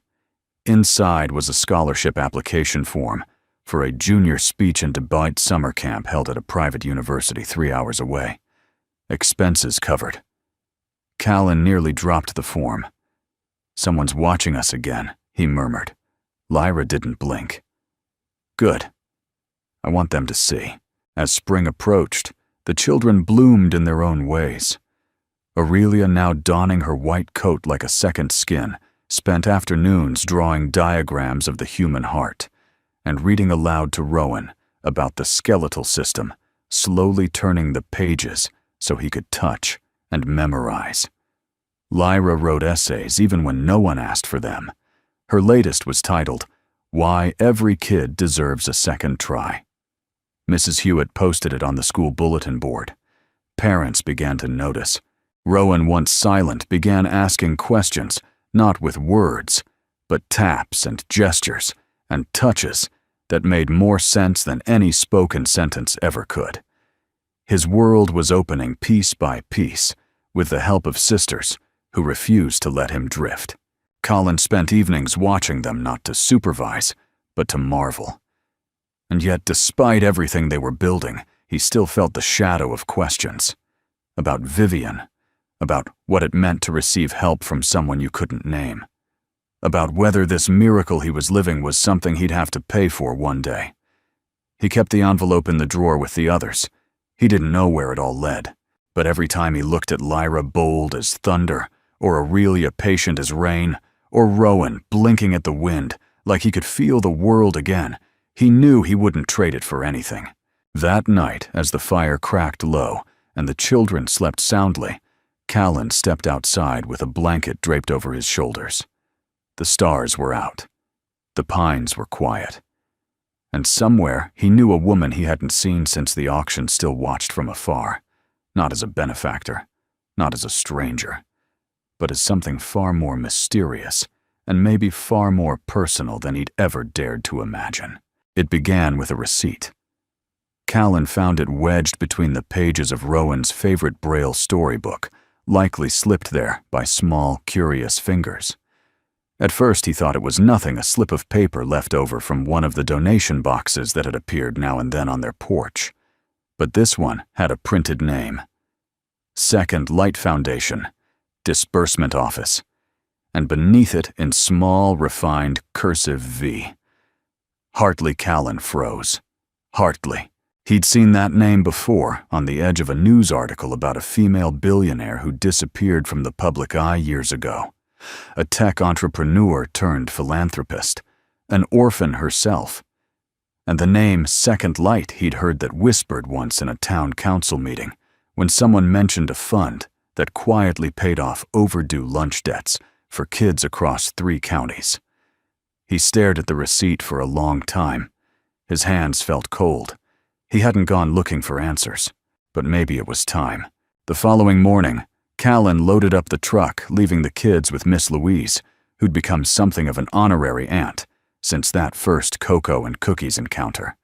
Inside was a scholarship application form for a junior speech and debate summer camp held at a private university 3 hours away. Expenses covered. Callan nearly dropped the form. "Someone's watching us again," he murmured. Lyra didn't blink. "Good. I want them to see." As spring approached, the children bloomed in their own ways. Aurelia, now donning her white coat like a second skin, spent afternoons drawing diagrams of the human heart and reading aloud to Rowan about the skeletal system, slowly turning the pages so he could touch and memorize. Lyra wrote essays even when no one asked for them. Her latest was titled, "Why Every Kid Deserves a Second Try." Mrs. Hewitt posted it on the school bulletin board. Parents began to notice. Rowan, once silent, began asking questions, not with words, but taps and gestures and touches that made more sense than any spoken sentence ever could. His world was opening piece by piece, with the help of sisters who refused to let him drift. Colin spent evenings watching them, not to supervise, but to marvel. And yet, despite everything they were building, he still felt the shadow of questions. About Vivian, about what it meant to receive help from someone you couldn't name, about whether this miracle he was living was something he'd have to pay for one day. He kept the envelope in the drawer with the others. He didn't know where it all led, but every time he looked at Lyra bold as thunder, or Aurelia patient as rain, or Rowan blinking at the wind like he could feel the world again, he knew he wouldn't trade it for anything. That night, as the fire cracked low and the children slept soundly, Callan stepped outside with a blanket draped over his shoulders. The stars were out. The pines were quiet. And somewhere he knew a woman he hadn't seen since the auction still watched from afar, not as a benefactor, not as a stranger, but as something far more mysterious and maybe far more personal than he'd ever dared to imagine. It began with a receipt. Callan found it wedged between the pages of Rowan's favorite Braille storybook, likely slipped there by small, curious fingers. At first he thought it was nothing, a slip of paper left over from one of the donation boxes that had appeared now and then on their porch. But this one had a printed name: Second Light Foundation, Disbursement Office, and beneath it, in small, refined, cursive V. Hartley Callan froze. Hartley. He'd seen that name before on the edge of a news article about a female billionaire who disappeared from the public eye years ago. A tech entrepreneur turned philanthropist, an orphan herself. And the name Second Light he'd heard that whispered once in a town council meeting when someone mentioned a fund that quietly paid off overdue lunch debts for kids across 3 counties. He stared at the receipt for a long time. His hands felt cold. He hadn't gone looking for answers, but maybe it was time. The following morning, Callan loaded up the truck, leaving the kids with Miss Louise, who'd become something of an honorary aunt since that first cocoa and cookies encounter.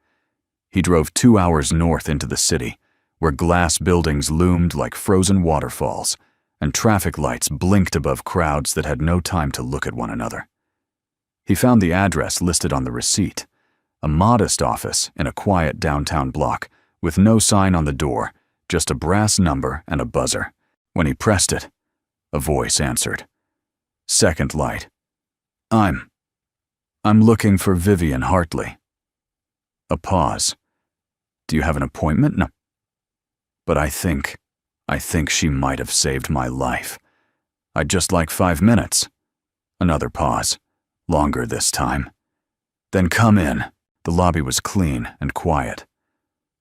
He drove 2 hours north into the city, where glass buildings loomed like frozen waterfalls, and traffic lights blinked above crowds that had no time to look at one another. He found the address listed on the receipt, a modest office in a quiet downtown block with no sign on the door, just a brass number and a buzzer. When he pressed it, a voice answered. Second Light. I'm looking for Vivian Hartley. A pause. Do you have an appointment? No. But I think she might have saved my life. I'd just like 5 minutes. Another pause. Longer this time. Then come in. The lobby was clean and quiet.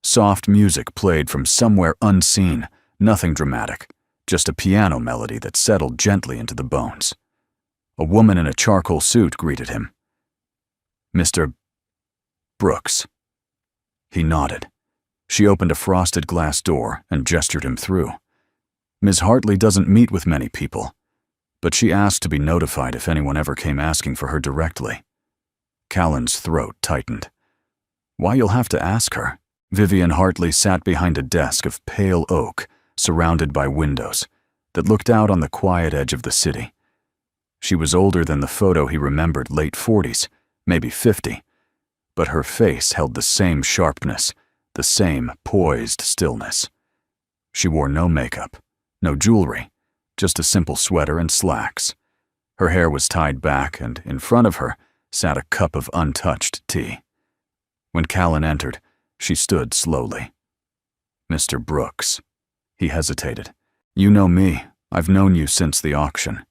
Soft music played from somewhere unseen, nothing dramatic, just a piano melody that settled gently into the bones. A woman in a charcoal suit greeted him. Mr. Brooks. He nodded. She opened a frosted glass door and gestured him through. Ms. Hartley doesn't meet with many people, but she asked to be notified if anyone ever came asking for her directly. Callan's throat tightened. Why, you'll have to ask her. Vivian Hartley sat behind a desk of pale oak, surrounded by windows, that looked out on the quiet edge of the city. She was older than the photo he remembered, late 40s, maybe 50, but her face held the same sharpness, the same poised stillness. She wore no makeup, no jewelry, just a simple sweater and slacks. Her hair was tied back, and in front of her sat a cup of untouched tea. When Callan entered, she stood slowly. Mr. Brooks. He hesitated. You know me. I've known you since the auction.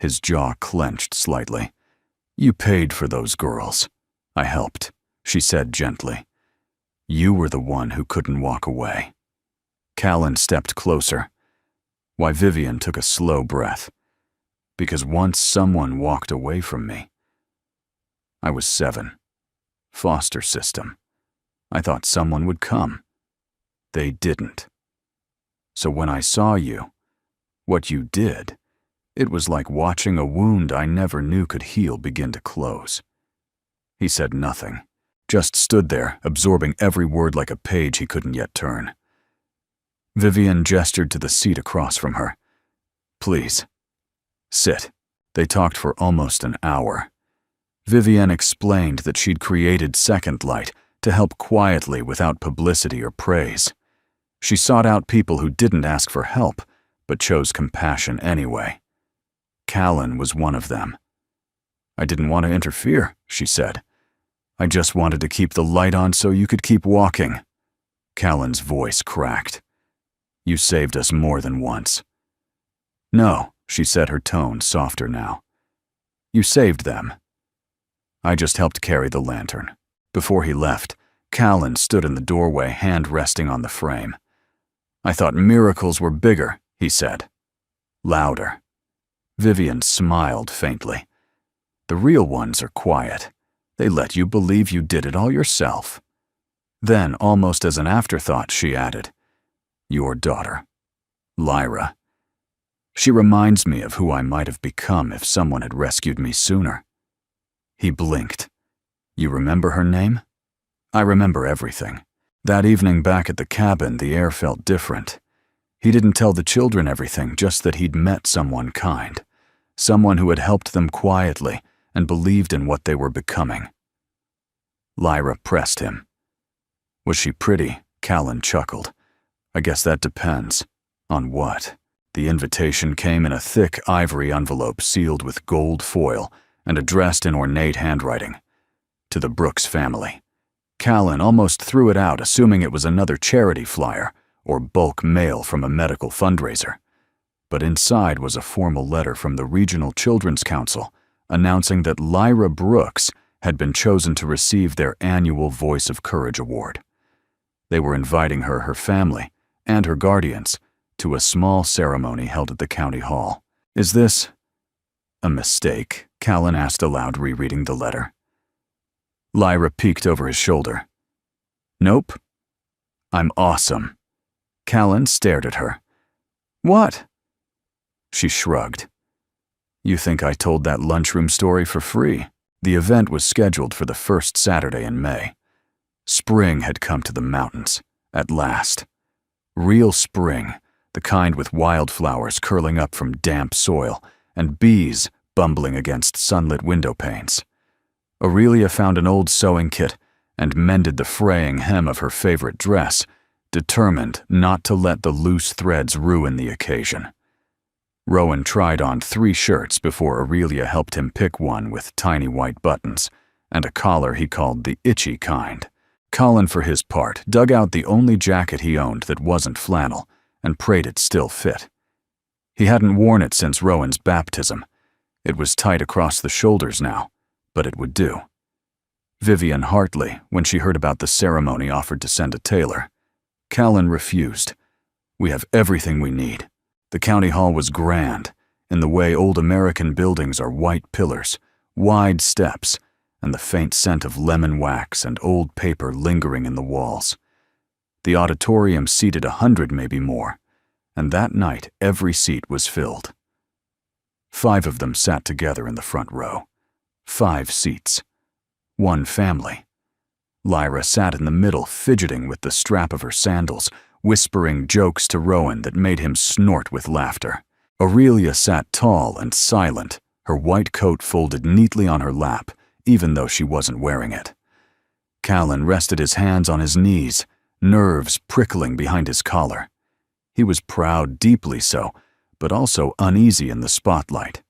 His jaw clenched slightly. You paid for those girls. I helped, she said gently. You were the one who couldn't walk away. Callan stepped closer. Why, Vivian took a slow breath. Because once someone walked away from me. I was 7. Foster system. I thought someone would come. They didn't. So when I saw you, what you did, it was like watching a wound I never knew could heal begin to close. He said nothing, just stood there, absorbing every word like a page he couldn't yet turn. Vivian gestured to the seat across from her. Please, sit. They talked for almost an hour. Vivian explained that she'd created Second Light to help quietly without publicity or praise. She sought out people who didn't ask for help, but chose compassion anyway. Callan was one of them. I didn't want to interfere, she said. I just wanted to keep the light on so you could keep walking. Callan's voice cracked. You saved us more than once. No, she said, her tone softer now. You saved them. I just helped carry the lantern. Before he left, Callan stood in the doorway, hand resting on the frame. I thought miracles were bigger, he said. Louder. Vivian smiled faintly. The real ones are quiet. They let you believe you did it all yourself. Then, almost as an afterthought, she added, your daughter, Lyra. She reminds me of who I might have become if someone had rescued me sooner. He blinked. You remember her name? I remember everything. That evening back at the cabin, the air felt different. He didn't tell the children everything, just that he'd met someone kind, someone who had helped them quietly and believed in what they were becoming. Lyra pressed him. Was she pretty, Callan chuckled. I guess that depends. On what? The invitation came in a thick ivory envelope sealed with gold foil and addressed in ornate handwriting. To the Brooks family. Callan almost threw it out, assuming it was another charity flyer or bulk mail from a medical fundraiser. But inside was a formal letter from the Regional Children's Council announcing that Lyra Brooks had been chosen to receive their annual Voice of Courage Award. They were inviting her, her family, and her guardians to a small ceremony held at the county hall. Is this a mistake? Callan asked aloud, rereading the letter. Lyra peeked over his shoulder. Nope. I'm awesome. Callan stared at her. What? She shrugged. You think I told that lunchroom story for free? The event was scheduled for the first Saturday in May. Spring had come to the mountains, at last. Real spring, the kind with wildflowers curling up from damp soil and bees bumbling against sunlit window panes. Aurelia found an old sewing kit and mended the fraying hem of her favorite dress, determined not to let the loose threads ruin the occasion. Rowan tried on 3 shirts before Aurelia helped him pick one with tiny white buttons and a collar he called the itchy kind. Colin, for his part, dug out the only jacket he owned that wasn't flannel and prayed it still fit. He hadn't worn it since Rowan's baptism. It was tight across the shoulders now, but it would do. Vivian Hartley, when she heard about the ceremony, offered to send a tailor. Callan refused. We have everything we need. The county hall was grand, in the way old American buildings are white pillars, wide steps, and the faint scent of lemon wax and old paper lingering in the walls. The auditorium seated 100, maybe more, and that night every seat was filled. 5 of them sat together in the front row. 5 seats. 1 family. Lyra sat in the middle, fidgeting with the strap of her sandals, whispering jokes to Rowan that made him snort with laughter. Aurelia sat tall and silent, her white coat folded neatly on her lap, even though she wasn't wearing it. Callan rested his hands on his knees, nerves prickling behind his collar. He was proud, deeply so, but also uneasy in the spotlight.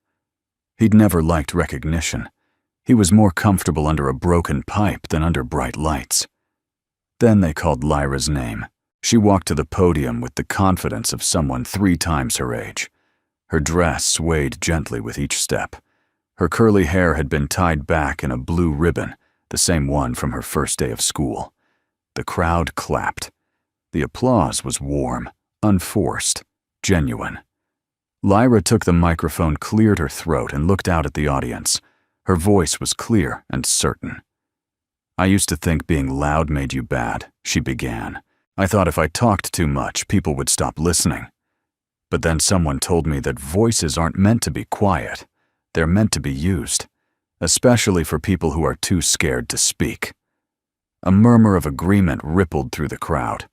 He'd never liked recognition. He was more comfortable under a broken pipe than under bright lights. Then they called Lyra's name. She walked to the podium with the confidence of someone 3 times her age. Her dress swayed gently with each step. Her curly hair had been tied back in a blue ribbon, the same one from her first day of school. The crowd clapped. The applause was warm, unforced, genuine. Lyra took the microphone, cleared her throat, and looked out at the audience. Her voice was clear and certain. I used to think being loud made you bad, she began. I thought if I talked too much, people would stop listening. But then someone told me that voices aren't meant to be quiet. They're meant to be used, especially for people who are too scared to speak. A murmur of agreement rippled through the crowd.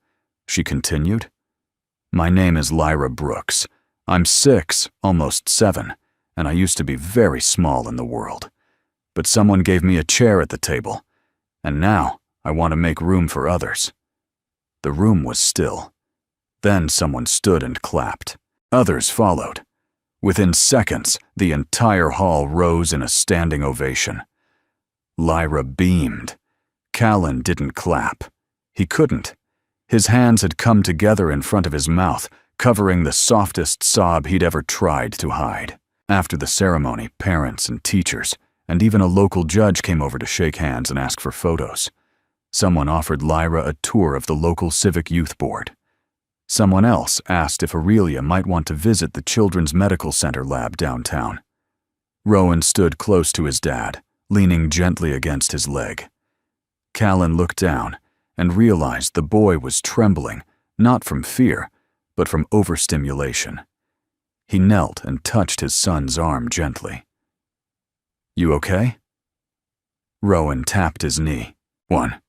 She continued, My name is Lyra Brooks. I'm 6, almost 7, and I used to be very small in the world. But someone gave me a chair at the table, and now I want to make room for others. The room was still. Then someone stood and clapped. Others followed. Within seconds, the entire hall rose in a standing ovation. Lyra beamed. Callan didn't clap. He couldn't. His hands had come together in front of his mouth, covering the softest sob he'd ever tried to hide. After the ceremony, parents and teachers, and even a local judge came over to shake hands and ask for photos. Someone offered Lyra a tour of the local civic youth board. Someone else asked if Aurelia might want to visit the Children's Medical Center lab downtown. Rowan stood close to his dad, leaning gently against his leg. Callan looked down and realized the boy was trembling, not from fear, but from overstimulation. He knelt and touched his son's arm gently. You okay? Rowan tapped his knee. 1.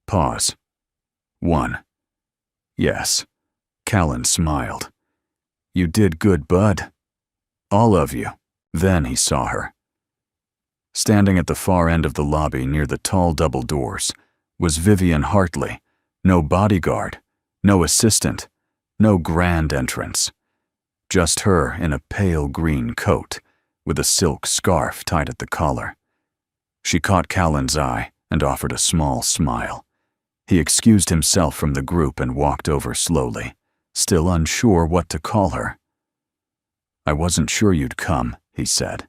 Pause. 1. Yes. Callan smiled. You did good, bud. All of you. Then he saw her. Standing at the far end of the lobby near the tall double doors was Vivian Hartley, No bodyguard, no assistant, no grand entrance. Just her in a pale green coat, with a silk scarf tied at the collar. She caught Callan's eye and offered a small smile. He excused himself from the group and walked over slowly, still unsure what to call her. "I wasn't sure you'd come," he said.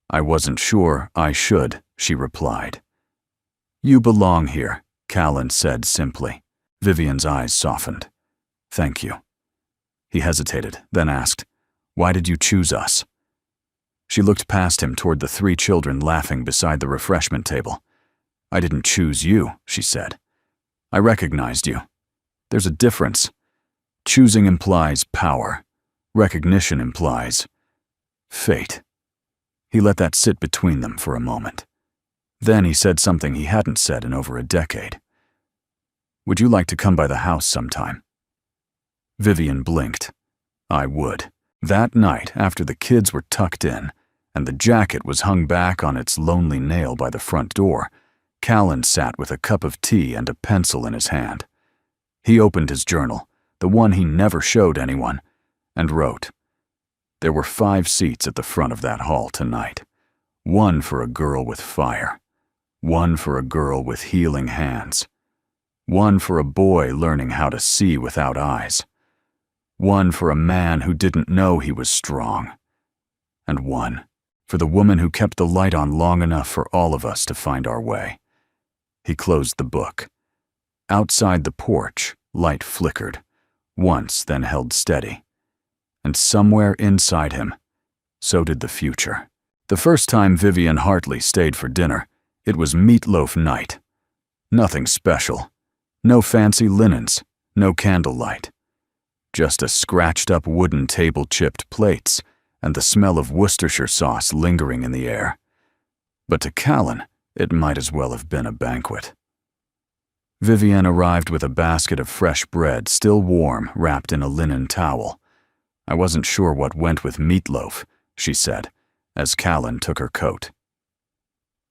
"I wasn't sure I should," she replied. "You belong here," Callan said simply. Vivian's eyes softened. "Thank you." He hesitated, then asked, "Why did you choose us?" She looked past him toward the 3 children laughing beside the refreshment table. "I didn't choose you," she said. "I recognized you. There's a difference. Choosing implies power. Recognition implies fate." He let that sit between them for a moment. Then he said something he hadn't said in over a decade. "Would you like to come by the house sometime?" Vivian blinked. "I would." That night, after the kids were tucked in, and the jacket was hung back on its lonely nail by the front door, Callan sat with a cup of tea and a pencil in his hand. He opened his journal, the one he never showed anyone, and wrote. There were 5 seats at the front of that hall tonight. 1 for a girl with fire. 1 for a girl with healing hands. 1 for a boy learning how to see without eyes. 1 for a man who didn't know he was strong. And 1 for the woman who kept the light on long enough for all of us to find our way. He closed the book. Outside the porch, light flickered, once then held steady. And somewhere inside him, so did the future. The first time Vivian Hartley stayed for dinner, it was meatloaf night. Nothing special. No fancy linens, no candlelight. Just a scratched-up wooden table, chipped plates, and the smell of Worcestershire sauce lingering in the air. But to Callan, it might as well have been a banquet. Vivian arrived with a basket of fresh bread, still warm, wrapped in a linen towel. "I wasn't sure what went with meatloaf," she said, as Callan took her coat.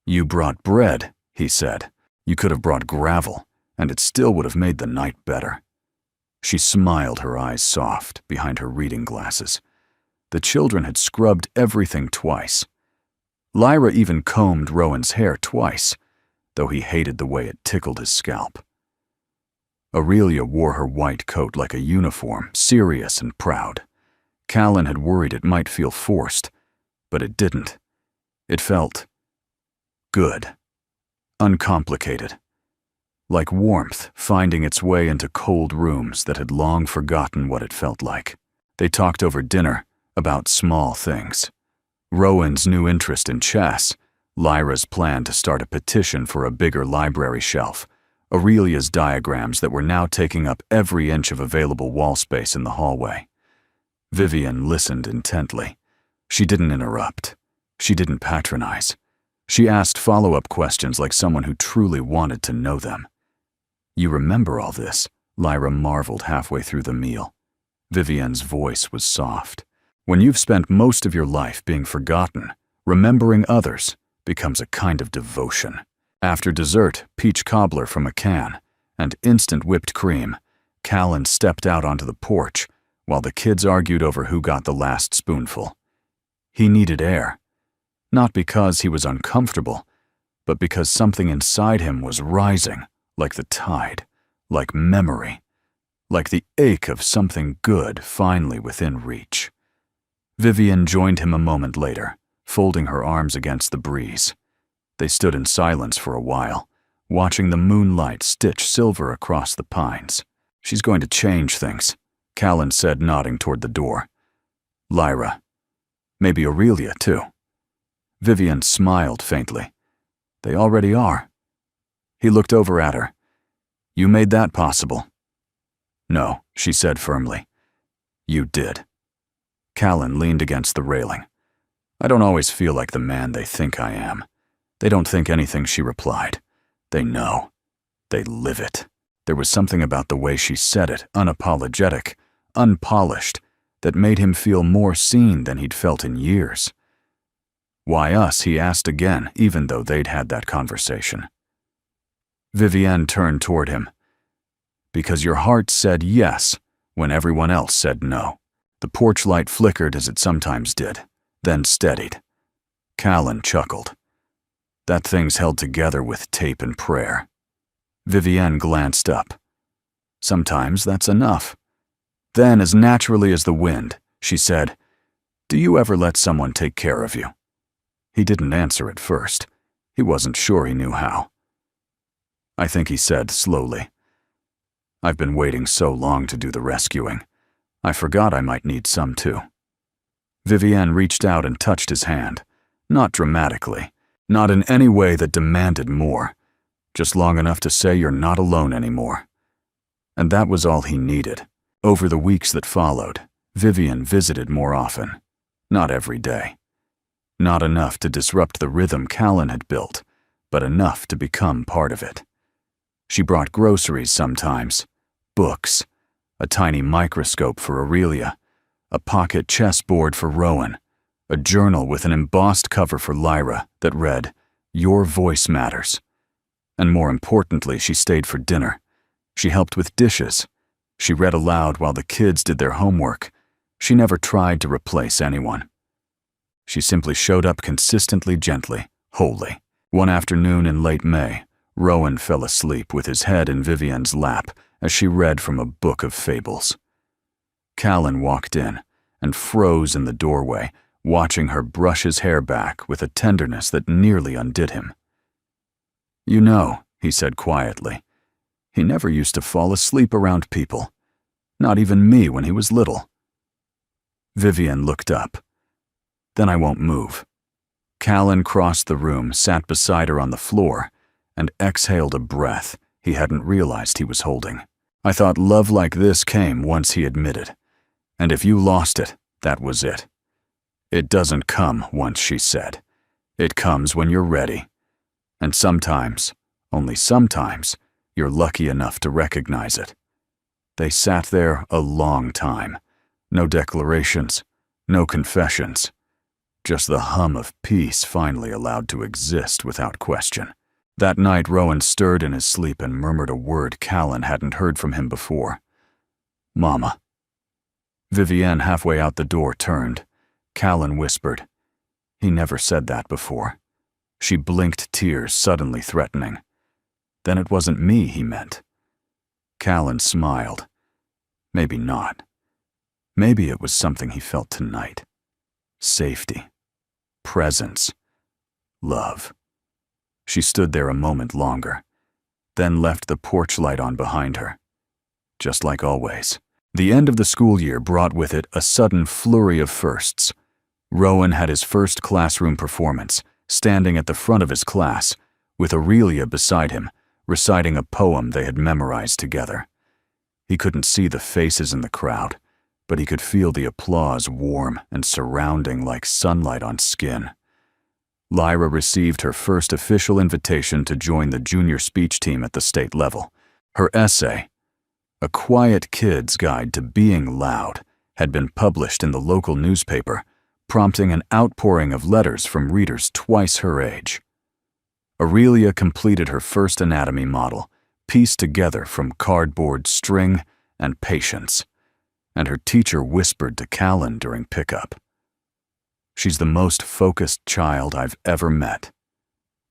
"You brought bread," he said. "You could have brought gravel, and it still would have made the night better." She smiled, her eyes soft, behind her reading glasses. The children had scrubbed everything twice. Lyra even combed Rowan's hair twice, though he hated the way it tickled his scalp. Aurelia wore her white coat like a uniform, serious and proud. Callan had worried it might feel forced, but it didn't. It felt good, uncomplicated, like warmth finding its way into cold rooms that had long forgotten what it felt like. They talked over dinner about small things. Rowan's new interest in chess, Lyra's plan to start a petition for a bigger library shelf, Aurelia's diagrams that were now taking up every inch of available wall space in the hallway. Vivian listened intently. She didn't interrupt. She didn't patronize. She asked follow-up questions like someone who truly wanted to know them. "You remember all this?" Lyra marveled halfway through the meal. Vivian's voice was soft. "When you've spent most of your life being forgotten, remembering others becomes a kind of devotion." After dessert, peach cobbler from a can, and instant whipped cream, Callan stepped out onto the porch while the kids argued over who got the last spoonful. He needed air. Not because he was uncomfortable, but because something inside him was rising, like the tide, like memory, like the ache of something good finally within reach. Vivian joined him a moment later, folding her arms against the breeze. They stood in silence for a while, watching the moonlight stitch silver across the pines. "She's going to change things," Callan said, nodding toward the door. "Lyra. Maybe Aurelia, too." Vivian smiled faintly. "They already are." He looked over at her. "You made that possible." "No," she said firmly. "You did." Callan leaned against the railing. "I don't always feel like the man they think I am." "They don't think anything," she replied. "They know. They live it." There was something about the way she said it, unapologetic, unpolished, that made him feel more seen than he'd felt in years. "Why us?" he asked again, even though they'd had that conversation. Vivienne turned toward him. Because your heart said yes when everyone else said no. The porch light flickered as it sometimes did, then steadied. Callan chuckled. That thing's held together with tape and prayer. Vivienne glanced up. Sometimes that's enough. Then, as naturally as the wind, she said, "Do you ever let someone take care of you?" He didn't answer at first. He wasn't sure he knew how. I think he said slowly, "I've been waiting so long to do the rescuing. I forgot I might need some too." Vivienne reached out and touched his hand, not dramatically, not in any way that demanded more, just long enough to say you're not alone anymore. And that was all he needed. Over the weeks that followed, Vivienne visited more often. Not every day. Not enough to disrupt the rhythm Callan had built, but enough to become part of it. She brought groceries sometimes, books, a tiny microscope for Aurelia, a pocket chessboard for Rowan, a journal with an embossed cover for Lyra that read, "Your voice matters." And more importantly, she stayed for dinner. She helped with dishes. She read aloud while the kids did their homework. She never tried to replace anyone. She simply showed up consistently, gently, wholly. One afternoon in late May, Rowan fell asleep with his head in Vivienne's lap as she read from a book of fables. Callan walked in and froze in the doorway, watching her brush his hair back with a tenderness that nearly undid him. "You know," he said quietly, "he never used to fall asleep around people. Not even me when he was little." Vivienne looked up. "Then I won't move." Callan crossed the room, sat beside her on the floor, and exhaled a breath he hadn't realized he was holding. "I thought love like this came once," he admitted. "And if you lost it, that was it." "It doesn't come once," she said. "It comes when you're ready. And sometimes, only sometimes, you're lucky enough to recognize it." They sat there a long time. No declarations, no confessions. Just the hum of peace finally allowed to exist without question. That night, Rowan stirred in his sleep and murmured a word Callan hadn't heard from him before. "Mama." Vivienne, halfway out the door, turned. Callan whispered, "He never said that before." She blinked, tears suddenly threatening. Then it wasn't me he meant. Callan smiled. Maybe not. Maybe it was something he felt tonight. Safety. Presence. Love. She stood there a moment longer, then left the porch light on behind her. Just like always. The end of the school year brought with it a sudden flurry of firsts. Rowan had his first classroom performance, standing at the front of his class, with Aurelia beside him, reciting a poem they had memorized together. He couldn't see the faces in the crowd, but he could feel the applause warm and surrounding like sunlight on skin. Lyra received her first official invitation to join the junior speech team at the state level. Her essay, "A Quiet Kid's Guide to Being Loud," had been published in the local newspaper, prompting an outpouring of letters from readers twice her age. Aurelia completed her first anatomy model, pieced together from cardboard, string, and patience, and her teacher whispered to Callan during pickup, "She's the most focused child I've ever met."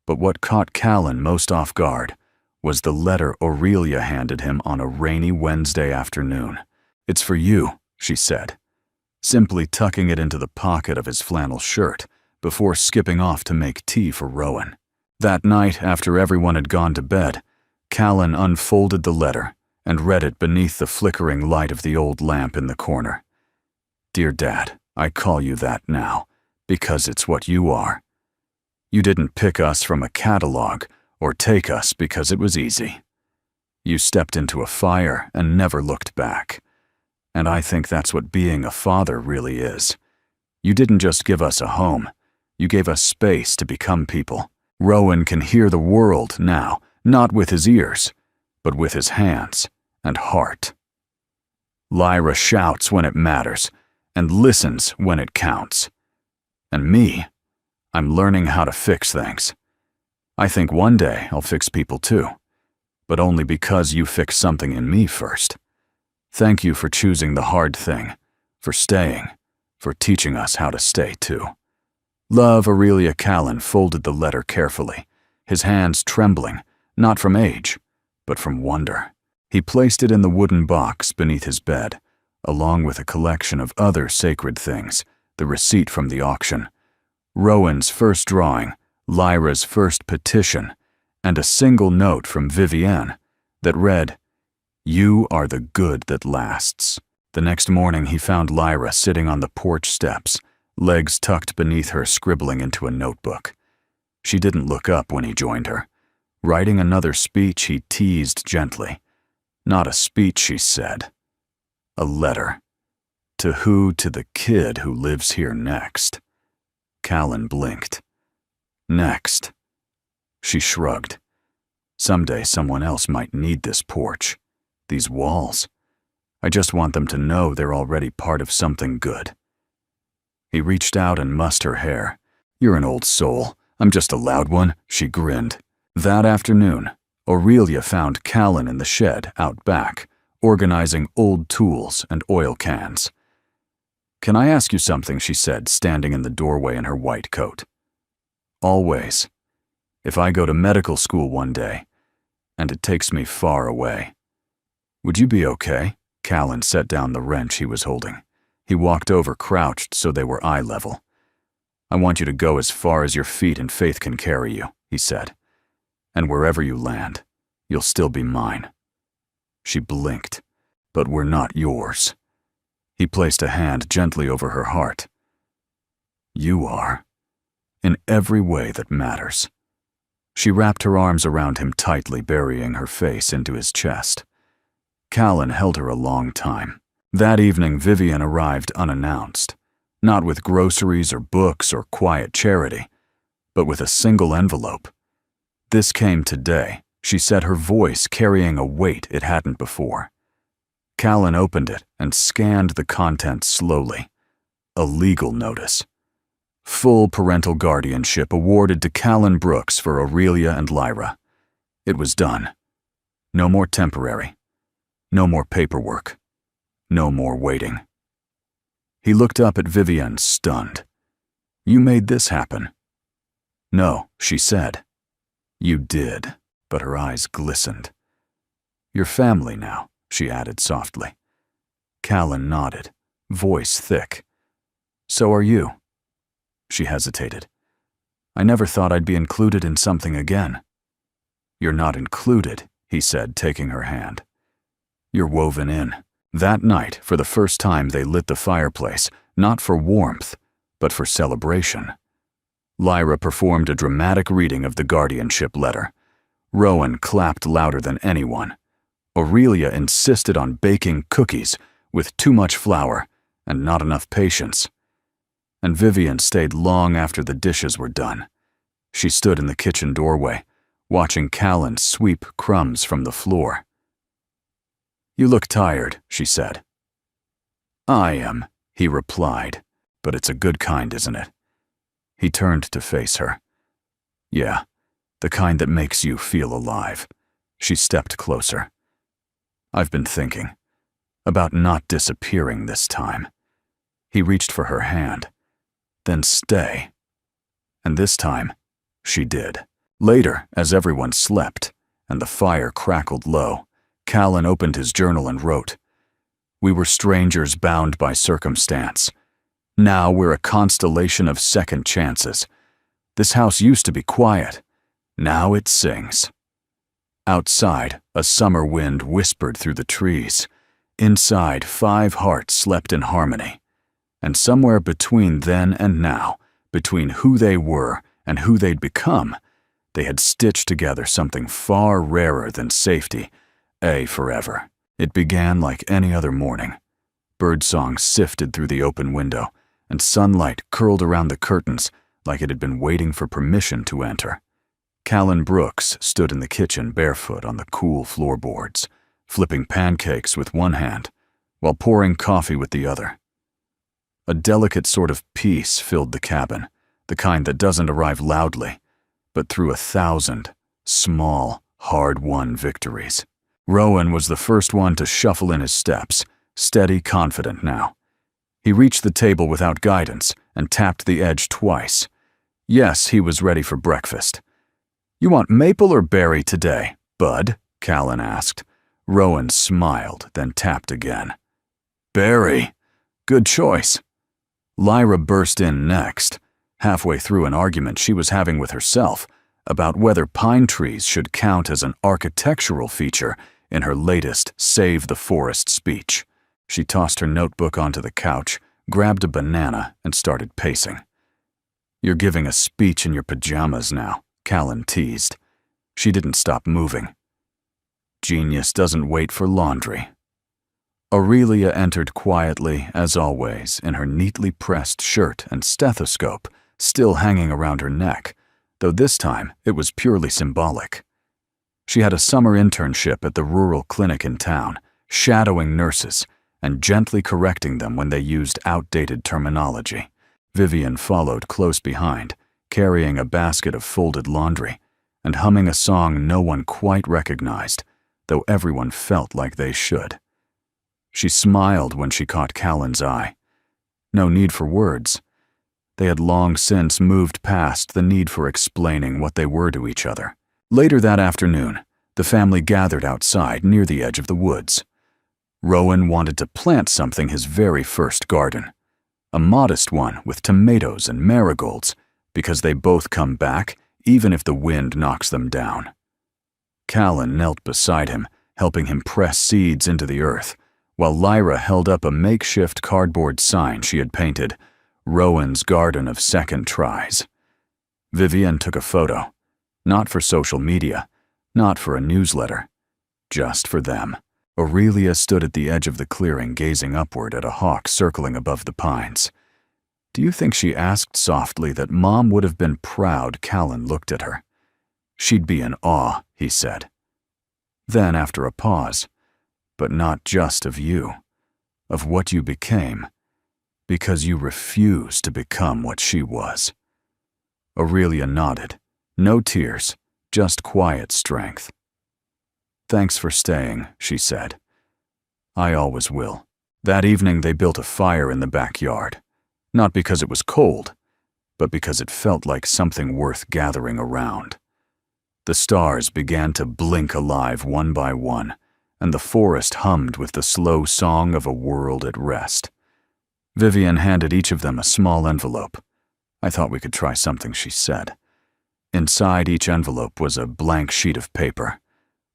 But what caught Callan most off guard was the letter Aurelia handed him on a rainy Wednesday afternoon. "It's for you," she said, simply tucking it into the pocket of his flannel shirt before skipping off to make tea for Rowan. That night, after everyone had gone to bed, Callan unfolded the letter and read it beneath the flickering light of the old lamp in the corner. "Dear Dad, I call you that now, because it's what you are. You didn't pick us from a catalog or take us because it was easy. You stepped into a fire and never looked back. And I think that's what being a father really is. You didn't just give us a home, you gave us space to become people. Rowan can hear the world now, not with his ears, but with his hands and heart. Lyra shouts when it matters and listens when it counts. And me, I'm learning how to fix things. I think one day I'll fix people too. but only because you fixed something in me first. Thank you for choosing the hard thing, for staying, for teaching us how to stay too." Love Aurelia Callan folded the letter carefully, his hands trembling, not from age, but from wonder. He placed it in the wooden box beneath his bed, along with a collection of other sacred things, the receipt from the auction, Rowan's first drawing, Lyra's first petition, and a single note from Vivienne that read, "You are the good that lasts." The next morning he found Lyra sitting on the porch steps, legs tucked beneath her, scribbling into a notebook. She didn't look up when he joined her. Writing another speech, he teased gently. "Not a speech," she said. "A letter. To who? To the kid who lives here next." Callan blinked. "Next." She shrugged. "Someday someone else might need this porch, these walls. I just want them to know they're already part of something good." He reached out and mussed her hair. "You're an old soul. I'm just a loud one," she grinned. That afternoon, Aurelia found Callan in the shed out back, organizing old tools and oil cans. "Can I ask you something?" she said, standing in the doorway in her white coat. "Always. If I go to medical school one day, and it takes me far away, would you be okay?" Callan set down the wrench he was holding. He walked over, crouched so they were eye level. "I want you to go as far as your feet and faith can carry you," he said. "And wherever you land, you'll still be mine." She blinked. "But we're not yours." He placed a hand gently over her heart. "You are, in every way that matters." She wrapped her arms around him tightly, burying her face into his chest. Callan held her a long time. That evening, Vivienne arrived unannounced, not with groceries or books or quiet charity, but with a single envelope. "This came today," she said, her voice carrying a weight it hadn't before. Callan opened it and scanned the contents slowly. A legal notice. Full parental guardianship awarded to Callan Brooks for Aurelia and Lyra. It was done. No more temporary. No more paperwork. No more waiting. He looked up at Vivienne, stunned. "You made this happen." "No," she said. "You did," but her eyes glistened. "You're family now," she added softly. Callan nodded, voice thick. "So are you." She hesitated. "I never thought I'd be included in something again." "You're not included," he said, taking her hand. "You're woven in." That night, for the first time, they lit the fireplace, not for warmth, but for celebration. Lyra performed a dramatic reading of the guardianship letter. Rowan clapped louder than anyone. Aurelia insisted on baking cookies with too much flour and not enough patience. And Vivienne stayed long after the dishes were done. She stood in the kitchen doorway, watching Callan sweep crumbs from the floor. "You look tired," she said. "I am," he replied, "but it's a good kind, isn't it?" He turned to face her. "Yeah, the kind that makes you feel alive." She stepped closer. "I've been thinking about not disappearing this time." He reached for her hand. "Then stay." And this time, she did. Later, as everyone slept and the fire crackled low, Callan opened his journal and wrote, "We were strangers bound by circumstance. Now we're a constellation of second chances. This house used to be quiet. Now it sings." Outside, a summer wind whispered through the trees. Inside, 5 hearts slept in harmony. And somewhere between then and now, between who they were and who they'd become, they had stitched together something far rarer than safety, forever. It began like any other morning. Birdsong sifted through the open window, and sunlight curled around the curtains like it had been waiting for permission to enter. Callan Brooks stood in the kitchen barefoot on the cool floorboards, flipping pancakes with one hand while pouring coffee with the other. A delicate sort of peace filled the cabin, the kind that doesn't arrive loudly, but through 1,000 small, hard-won victories. Rowan was the first one to shuffle in his steps, steady, confident now. He reached the table without guidance and tapped the edge twice. Yes, he was ready for breakfast. "You want maple or berry today, bud?" Callan asked. Rowan smiled, then tapped again. "Berry. Good choice." Lyra burst in next, halfway through an argument she was having with herself about whether pine trees should count as an architectural feature in her latest Save the Forest speech. She tossed her notebook onto the couch, grabbed a banana, and started pacing. "You're giving a speech in your pajamas now," Callan teased. She didn't stop moving. "Genius doesn't wait for laundry." Aurelia entered quietly, as always, in her neatly pressed shirt and stethoscope still hanging around her neck, though this time it was purely symbolic. She had a summer internship at the rural clinic in town, shadowing nurses and gently correcting them when they used outdated terminology. Vivian followed close behind, carrying a basket of folded laundry and humming a song no one quite recognized, though everyone felt like they should. She smiled when she caught Callan's eye. No need for words. They had long since moved past the need for explaining what they were to each other. Later that afternoon, the family gathered outside near the edge of the woods. Rowan wanted to plant something his very first garden, a modest one with tomatoes and marigolds, because they both come back even if the wind knocks them down. Callan knelt beside him, helping him press seeds into the earth, while Lyra held up a makeshift cardboard sign she had painted, "Rowan's Garden of Second Tries." Vivian took a photo, not for social media, not for a newsletter, just for them. Aurelia stood at the edge of the clearing, gazing upward at a hawk circling above the pines. "Do you think," she asked softly, "that Mom would have been proud?" Callan looked at her. "She'd be in awe," he said. Then, after a pause, "But not just of you, of what you became, because you refused to become what she was." Aurelia nodded. No tears, just quiet strength. "Thanks for staying," she said. "I always will." That evening they built a fire in the backyard, not because it was cold, but because it felt like something worth gathering around. The stars began to blink alive one by one, and the forest hummed with the slow song of a world at rest. Vivian handed each of them a small envelope. "I thought we could try something," she said. Inside each envelope was a blank sheet of paper.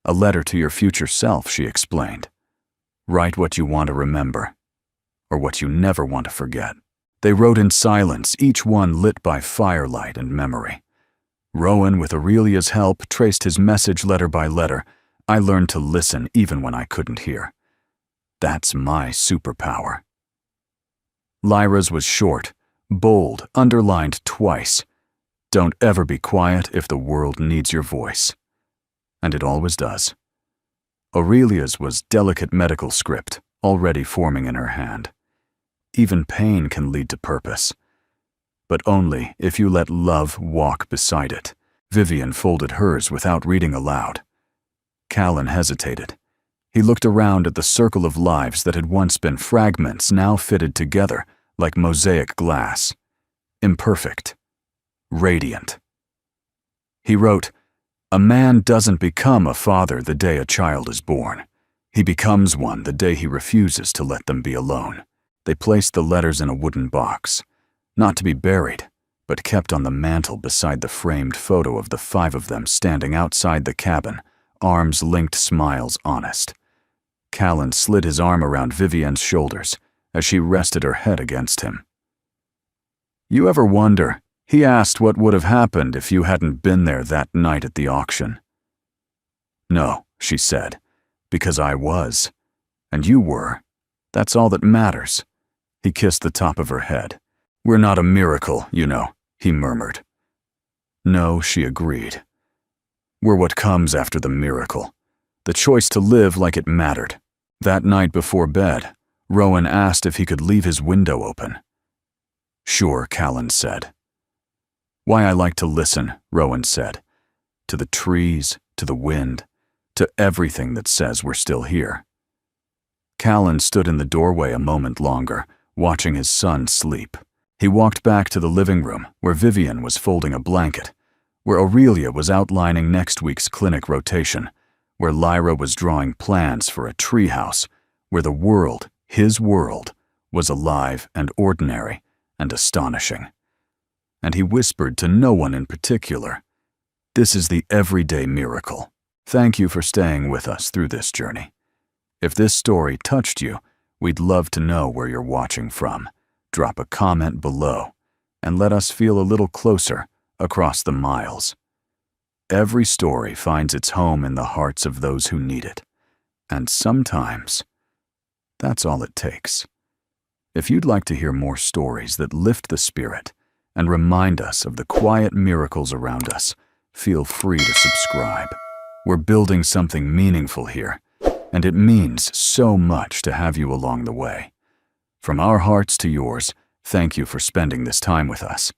"A letter to your future self," she explained. "Write what you want to remember, or what you never want to forget." They wrote in silence, each one lit by firelight and memory. Rowan, with Aurelia's help, traced his message letter by letter. "I learned to listen even when I couldn't hear. That's my superpower." Lyra's was short, bold, underlined twice. "Don't ever be quiet if the world needs your voice." And it always does. Aurelia's was delicate medical script, already forming in her hand. "Even pain can lead to purpose, but only if you let love walk beside it." Vivian folded hers without reading aloud. Callan hesitated. He looked around at the circle of lives that had once been fragments now fitted together like mosaic glass. Imperfect. Radiant. He wrote, "A man doesn't become a father the day a child is born. He becomes one the day he refuses to let them be alone." They placed the letters in a wooden box, not to be buried, but kept on the mantel beside the framed photo of the 5 of them standing outside the cabin, arms linked, smiles honest. Callan slid his arm around Vivian's shoulders as she rested her head against him. "You ever wonder," he asked, "what would have happened if you hadn't been there that night at the auction?" "No," she said, "because I was, and you were. That's all that matters." He kissed the top of her head. "We're not a miracle, you know," he murmured. "No," she agreed. "We're what comes after the miracle. The choice to live like it mattered." That night before bed, Rowan asked if he could leave his window open. "Sure," Callan said. "Why I like to listen," Rowan said. "To the trees, to the wind, to everything that says we're still here. Callan stood in the doorway a moment longer, watching his son sleep. He walked back to the living room, where Vivian was folding a blanket, where Aurelia was outlining next week's clinic rotation, where Lyra was drawing plans for a treehouse, where the world, his world, was alive and ordinary and astonishing. And he whispered to no one in particular, "This is the everyday miracle. Thank you for staying with us through this journey. If this story touched you, we'd love to know where you're watching from. Drop a comment below and let us feel a little closer across the miles." Every story finds its home in the hearts of those who need it. And sometimes, that's all it takes. If you'd like to hear more stories that lift the spirit and remind us of the quiet miracles around us, feel free to subscribe. We're building something meaningful here, and it means so much to have you along the way. From our hearts to yours, thank you for spending this time with us.